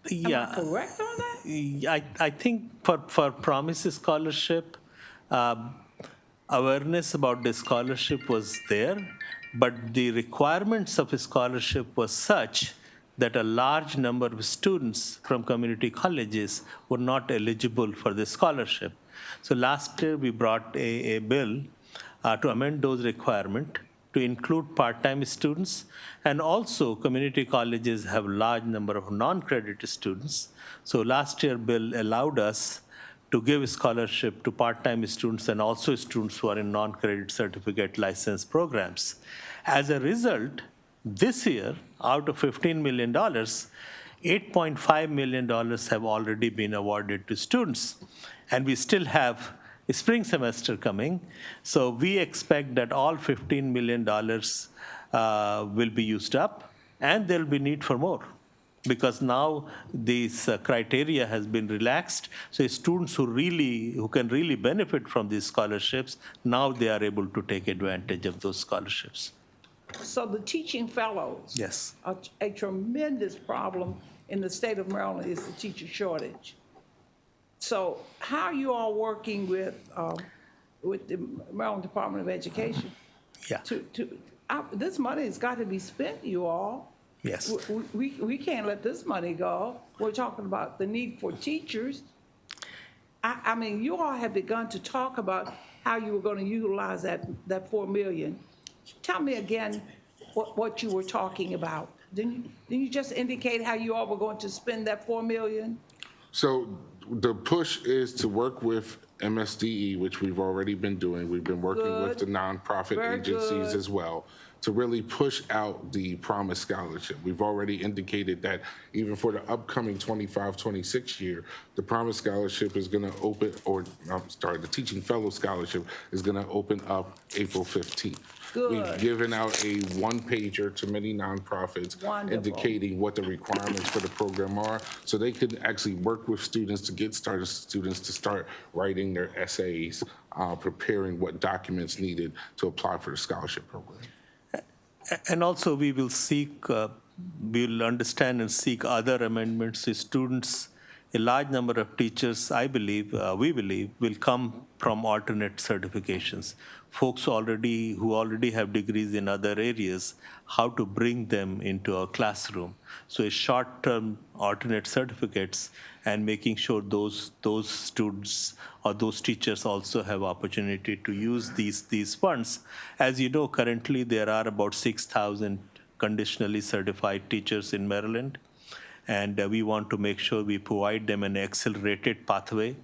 Yeah. Am I correct on that? I think for Promise Scholarship, awareness about the scholarship was there, but the requirements of a scholarship was such that a large number of students from community colleges were not eligible for the scholarship. So last year we brought a bill to amend those requirements to include part-time students, and also community colleges have a large number of non-credit students. So last year bill allowed us to give scholarship to part-time students and also students who are in non-credit certificate license programs. As a result, this year, out of $15 million, $8.5 million have already been awarded to students. And we still have a spring semester coming. So we expect that all $15 million will be used up, and there'll be need for more, because now this criteria has been relaxed. So students who can really benefit from these scholarships, now they are able to take advantage of those scholarships. So the teaching fellows. Yes. A tremendous problem in the state of Maryland is the teacher shortage. So how are you all working with the Maryland Department of Education? Yeah. This money has got to be spent, you all. Yes. We can't let this money go. We're talking about the need for teachers. I mean, you all have begun to talk about how you were going to utilize that $4 million. Tell me again what you were talking about. Didn't you just indicate how you all were going to spend that $4 million? So the push is to work with MSDE, which we've already been doing. We've been working with the nonprofit agencies as well to really push out the Promise Scholarship. We've already indicated that even for the upcoming 25-26 year, the Promise Scholarship is going to open, the Teaching Fellow Scholarship is going to open up April 15th. We've given out a one-pager to many nonprofits indicating what the requirements for the program are, so they can actually work with students to get started, students to start writing their essays, preparing what documents needed to apply for the scholarship program. And also we will we'll understand and seek other amendments to students. A large number of teachers, we believe, will come from alternate certifications. Folks who already have degrees in other areas, how to bring them into our classroom. So a short-term alternate certificates and making sure those students or those teachers also have opportunity to use these funds. As you know, currently there are about 6,000 conditionally certified teachers in Maryland. And we want to make sure we provide them an accelerated pathway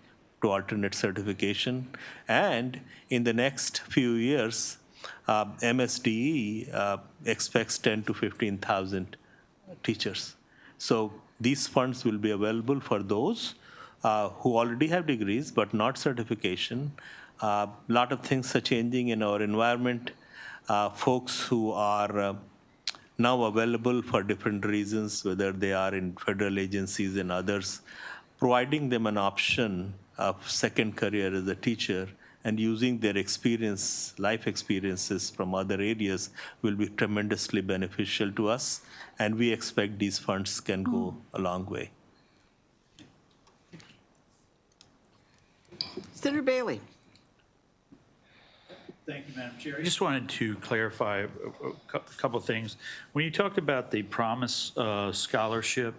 to alternate certification. And in the next few years, MSDE expects 10 to 15,000 teachers. So these funds will be available for those who already have degrees but not certification. A lot of things are changing in our environment. Folks who are now available for different reasons, whether they are in federal agencies and others, providing them an option of second career as a teacher and using their experience, life experiences from other areas will be tremendously beneficial to us, and we expect these funds can go a long way. Senator Bailey. Thank you, Madam Chair. I just wanted to clarify a couple of things. When you talked about the Promise Scholarship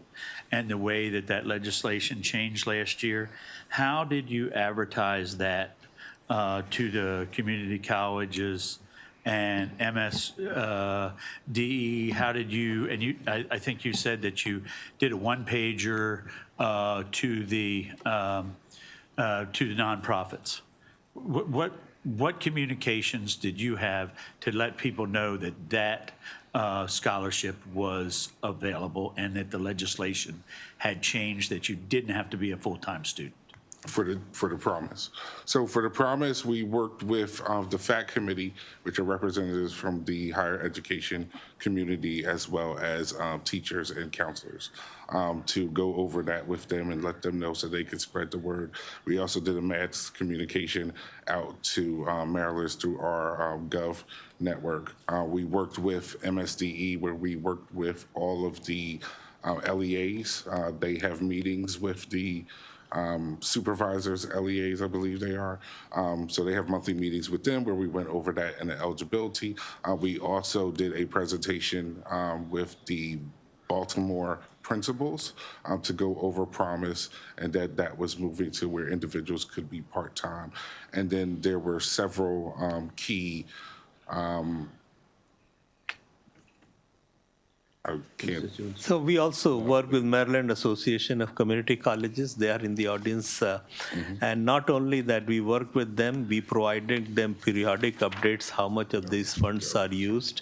and the way that legislation changed last year, how did you advertise that to the community colleges and MSDE, how did you, and you, I think you said that you did a one-pager to the nonprofits. What communications did you have to let people know that that scholarship was available and that the legislation had changed, that you didn't have to be a full-time student? For the promise. So for the promise, we worked with the FAC committee, which are representatives from the higher education community, as well as teachers and counselors, to go over that with them and let them know so they could spread the word. We also did a mass communication out to Marylanders through our Gov network. We worked with MSDE, where we worked with all of the LEAs. They have meetings with the supervisors, LEAs, I believe they are. So they have monthly meetings with them where we went over that and the eligibility. We also did a presentation with the Baltimore principals to go over promise, and that was moving to where individuals could be part-time. And then there were several key So we also work with Maryland Association of Community Colleges. They are in the audience. And not only that, we work with them, we provided them periodic updates, how much of these funds are used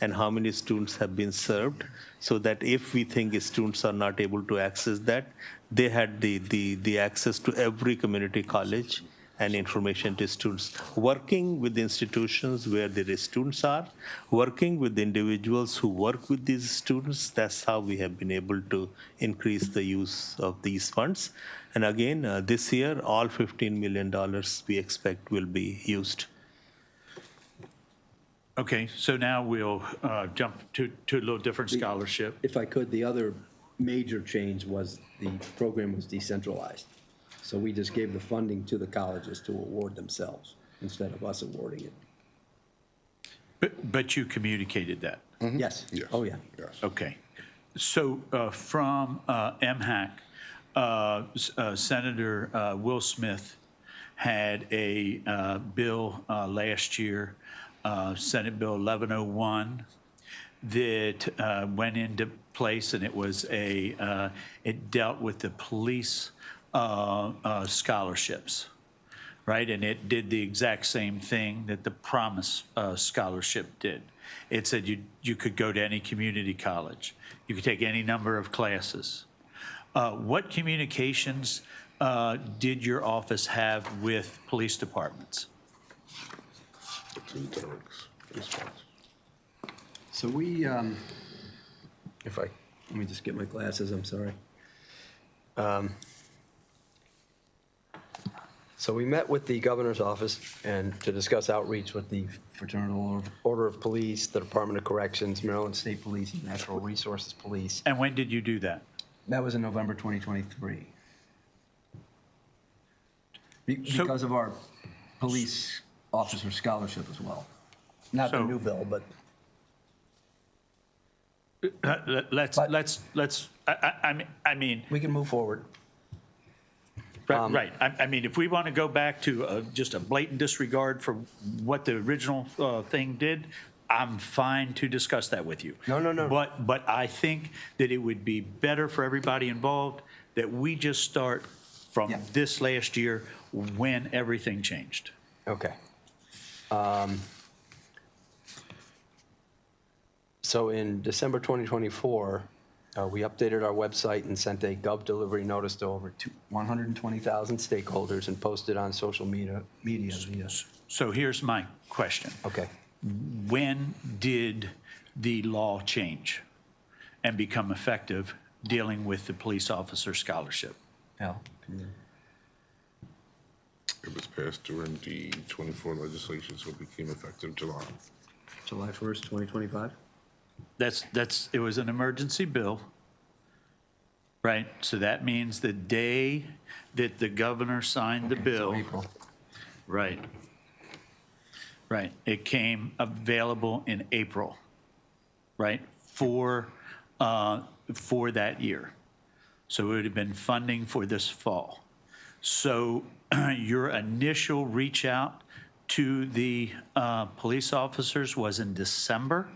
and how many students have been served, so that if we think students are not able to access that, they had the access to every community college and information to students. Working with institutions where the students are, working with individuals who work with these students, that's how we have been able to increase the use of these funds. And again, this year, all $15 million we expect will be used. Okay, so now we'll jump to a little different scholarship. If I could, the other major change was the program was decentralized. So we just gave the funding to the colleges to award themselves instead of us awarding it. But you communicated that? Yes. Oh, yeah. Yes. Okay. So from MHAC, Senator Will Smith had a bill last year, Senate Bill 1101, that went into place, and it was it dealt with the police scholarships, right? And it did the exact same thing that the Promise Scholarship did. It said you could go to any community college. You could take any number of classes. What communications did your office have with police departments? So we, let me just get my glasses, I'm sorry. So we met with the governor's office and to discuss outreach with the Fraternal Order of Police, the Department of Corrections, Maryland State Police, and Natural Resources Police. And when did you do that? That was in November 2023. Because of our police officer scholarship as well. Not the new bill, but. I mean. We can move forward. Right. I mean, if we want to go back to just a blatant disregard for what the original thing did, I'm fine to discuss that with you. No. But I think that it would be better for everybody involved that we just start from this last year when everything changed. Okay. So in December 2024, we updated our website and sent a Gov delivery notice to over 120,000 stakeholders and posted on social media via. So here's my question. Okay. When did the law change and become effective dealing with the police officer scholarship? Al? It was passed during the 24 legislation, so it became effective July. July 1st, 2025? It was an emergency bill, right? So that means the day that the governor signed the bill. April. Right. Right. It came available in April, right? For that year. So it would have been funding for this fall. So your initial reach out to the police officers was in December.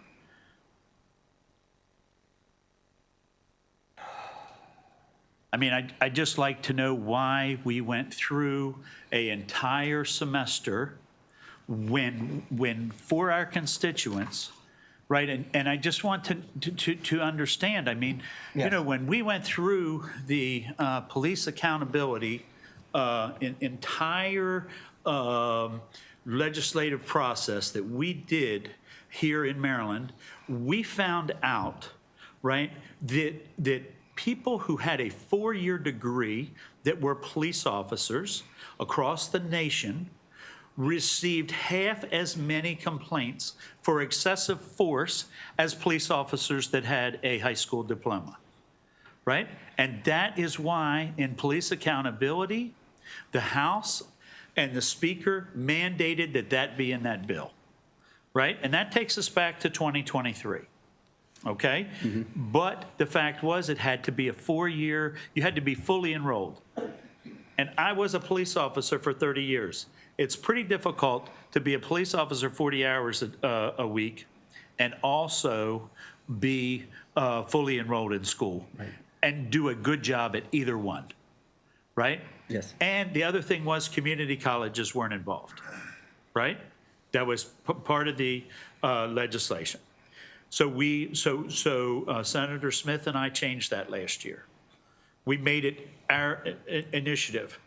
I mean, I'd just like to know why we went through an entire semester when for our constituents, right? And I just want to understand, I mean, you know, when we went through the police accountability entire legislative process that we did here in Maryland, we found out, right, that people who had a 4-year degree that were police officers across the nation received half as many complaints for excessive force as police officers that had a high school diploma, right? And that is why in police accountability, the House and the Speaker mandated that that be in that bill, right? And that takes us back to 2023. Okay? But the fact was it had to be a 4-year, you had to be fully enrolled. And I was a police officer for 30 years. It's pretty difficult to be a police officer 40 hours a week and also be fully enrolled in school and do a good job at either one, right? Yes. And the other thing was community colleges weren't involved, right? That was part of the legislation. So Senator Smith and I changed that last year. We made it our initiative.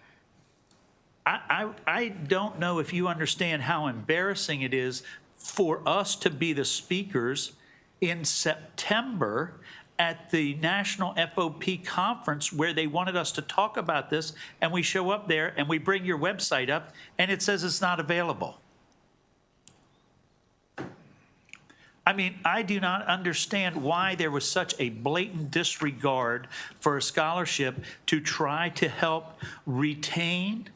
I don't know if you understand how embarrassing it is for us to be the speakers in September at the National FOP conference where they wanted us to talk about this, and we show up there and we bring your website up and it says it's not available. I mean, I do not understand why there was such a blatant disregard for a scholarship to try to help retain,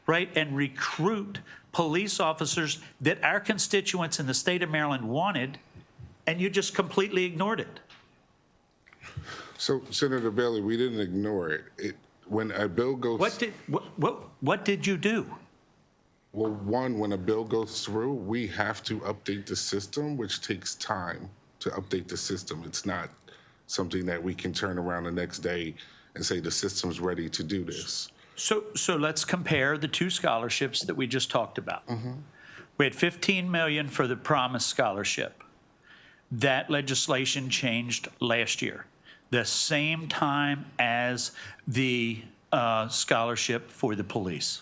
right, and recruit police officers that our constituents in the state of Maryland wanted, and you just completely ignored it. So, Senator Bailey, we didn't ignore it. When a bill goes... What did you do? Well, one, when a bill goes through, we have to update the system, which takes time to update the system. It's not something that we can turn around the next day and say the system's ready to do this. So let's compare the two scholarships that we just talked about. We had $15 million for the Promise Scholarship. That legislation changed last year, the same time as the scholarship for the police.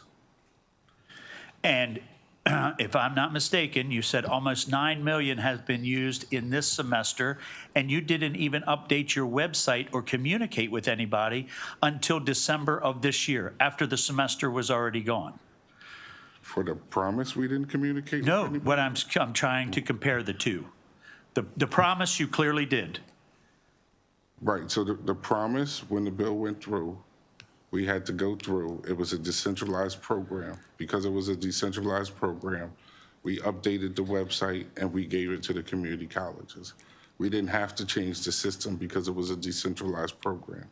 And if I'm not mistaken, you said almost $9 million has been used in this semester, and you didn't even update your website or communicate with anybody until December of this year, after the semester was already gone. For the Promise, we didn't communicate? No, what I'm trying to compare the two. The Promise you clearly did. Right, so the Promise, when the bill went through, we had to go through. It was a decentralized program. Because it was a decentralized program, we updated the website and we gave it to the community colleges. We didn't have to change the system because it was a decentralized program.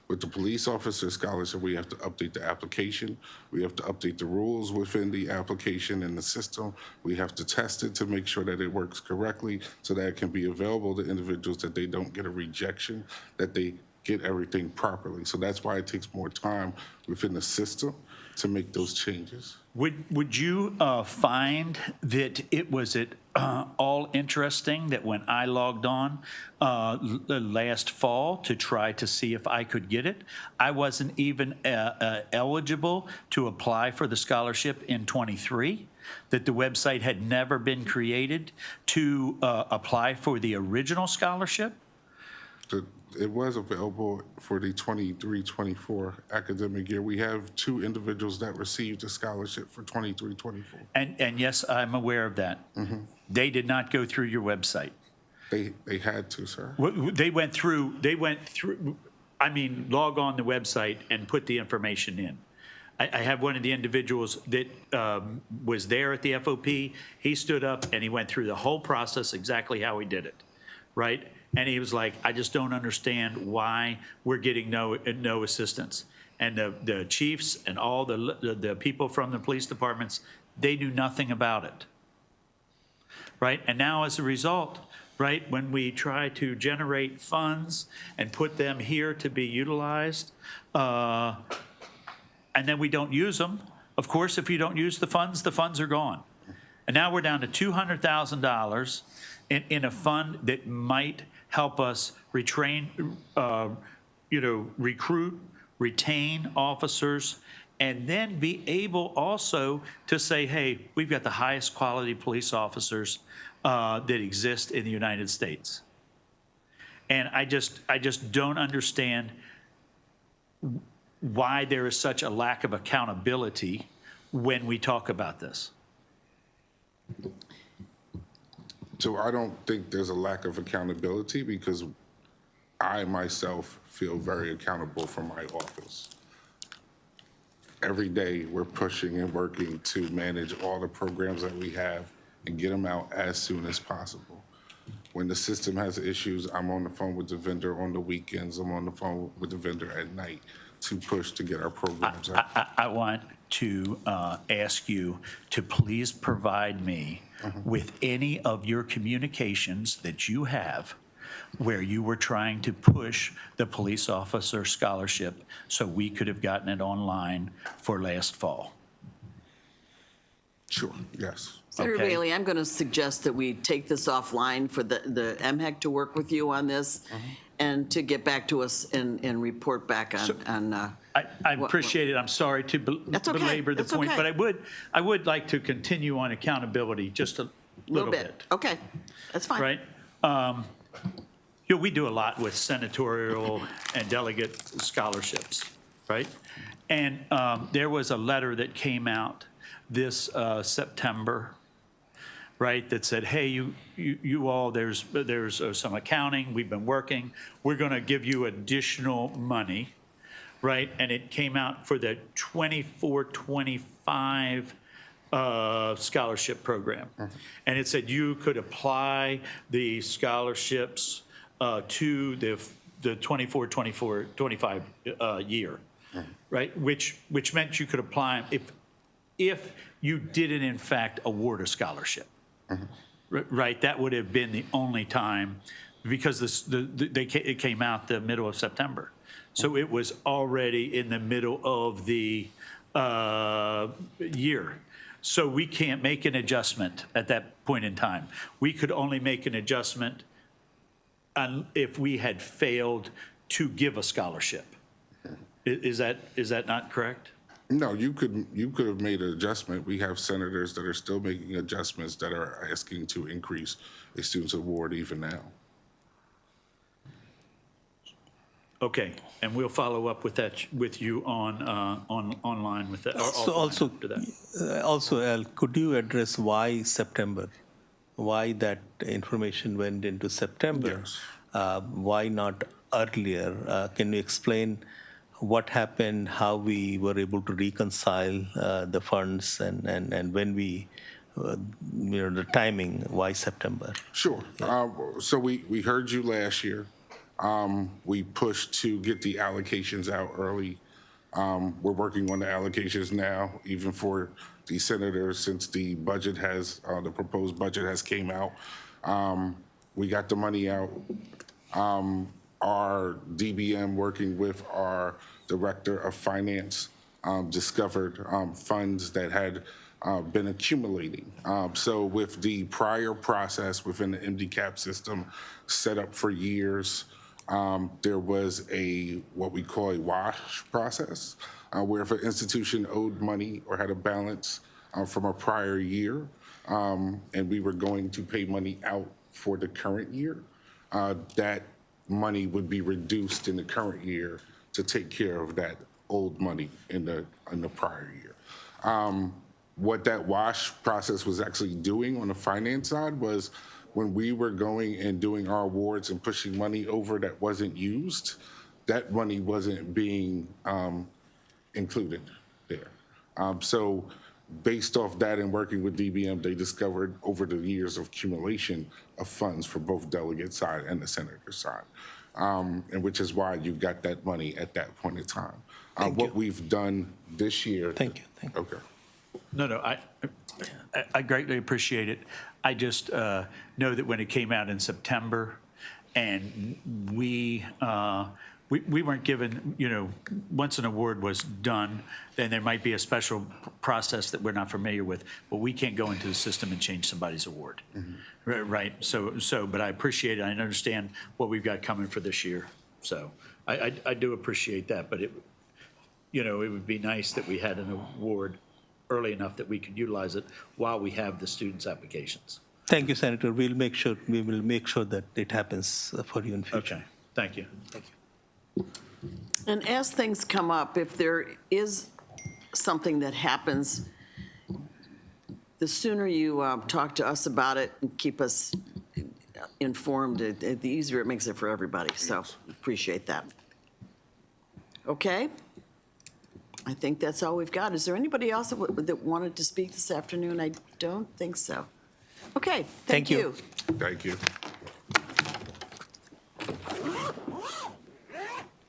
With the police officer scholarship, we have to update the application. We have to update the rules within the application and the system. We have to test it to make sure that it works correctly so that it can be available to individuals, that they don't get a rejection, that they get everything properly. So that's why it takes more time within the system to make those changes. Would you find that it was all interesting that when I logged on last fall to try to see if I could get it, I wasn't even eligible to apply for the scholarship in 23, that the website had never been created to apply for the original scholarship? It was available for the 23-24 academic year. We have 2 individuals that received a scholarship for 23-24. And yes, I'm aware of that. They did not go through your website. They had to, sir. They went through, I mean, log on the website and put the information in. I have one of the individuals that was there at the FOP. He stood up and he went through the whole process exactly how he did it, right? And he was like, I just don't understand why we're getting no assistance. And the chiefs and all the people from the police departments they do nothing about it, right? And now as a result, right, when we try to generate funds and put them here to be utilized, and then we don't use them, of course, if you don't use the funds are gone. And now we're down to $200,000 in a fund that might help us retrain, recruit, retain officers, and then be able also to say, hey, we've got the highest quality police officers that exist in the United States. And I just don't understand why there is such a lack of accountability when we talk about this. So I don't think there's a lack of accountability because I myself feel very accountable for my office. Every day we're pushing and working to manage all the programs that we have and get them out as soon as possible. When the system has issues, I'm on the phone with the vendor on the weekends, I'm on the phone with the vendor at night to push to get our programs out. I want to ask you to please provide me with any of your communications that you have where you were trying to push the police officer scholarship so we could have gotten it online for last fall. Sure, yes. Senator Bailey, I'm going to suggest that we take this offline for the MHEC to work with you on this and to get back to us and report back on. I appreciate it. I'm sorry to belabor the point, but I would like to continue on accountability just a little bit. Okay, that's fine. Right? We do a lot with senatorial and delegate scholarships, right? And there was a letter that came out this September, right, that said, hey, you all, there's some accounting, we've been working, we're going to give you additional money, right? And it came out for the 24-25 scholarship program. And it said you could apply the scholarships to the 24-25 year, right? Which meant you could apply them if you didn't in fact award a scholarship, right? That would have been the only time, because it came out the middle of September. So it was already in the middle of the year. So we can't make an adjustment at that point in time. We could only make an adjustment if we had failed to give a scholarship. Is that not correct? No, you could have made an adjustment. We have senators that are still making adjustments that are asking to increase a student's award even now. Okay, and we'll follow up with that with you online with that. Also, Al, could you address why September? Why that information went into September? Yes. Why not earlier? Can you explain what happened, how we were able to reconcile the funds, and when we, the timing, why September? Sure. So we heard you last year. We pushed to get the allocations out early. We're working on the allocations now, even for the senators, since the budget has, the proposed budget has came out. We got the money out. Our DBM, working with our Director of Finance, discovered funds that had been accumulating. So with the prior process within the MDCAP system set up for years, there was what we call a wash process, where if an institution owed money or had a balance from a prior year, and we were going to pay money out for the current year, that money would be reduced in the current year to take care of that old money in the prior year. What that wash process was actually doing on the finance side was, when we were going and doing our awards and pushing money over that wasn't used, that money wasn't being included there. So based off that and working with DBM, they discovered over the years of accumulation of funds for both delegate side and the senator side, and which is why you got that money at that point in time. What we've done this year. Thank you. Okay. No, I greatly appreciate it. I just know that when it came out in September, and we weren't given, once an award was done, then there might be a special process that we're not familiar with, but we can't go into the system and change somebody's award. Right? So, but I appreciate it. I understand what we've got coming for this year. So I do appreciate that, but it would be nice that we had an award early enough that we could utilize it while we have the students' applications. Thank you, Senator. We will make sure that it happens for you in future. Okay, thank you. And as things come up, if there is something that happens, the sooner you talk to us about it and keep us informed, the easier it makes it for everybody. So appreciate that. Okay. I think that's all we've got. Is there anybody else that wanted to speak this afternoon? I don't think so. Okay, thank you. Thank you.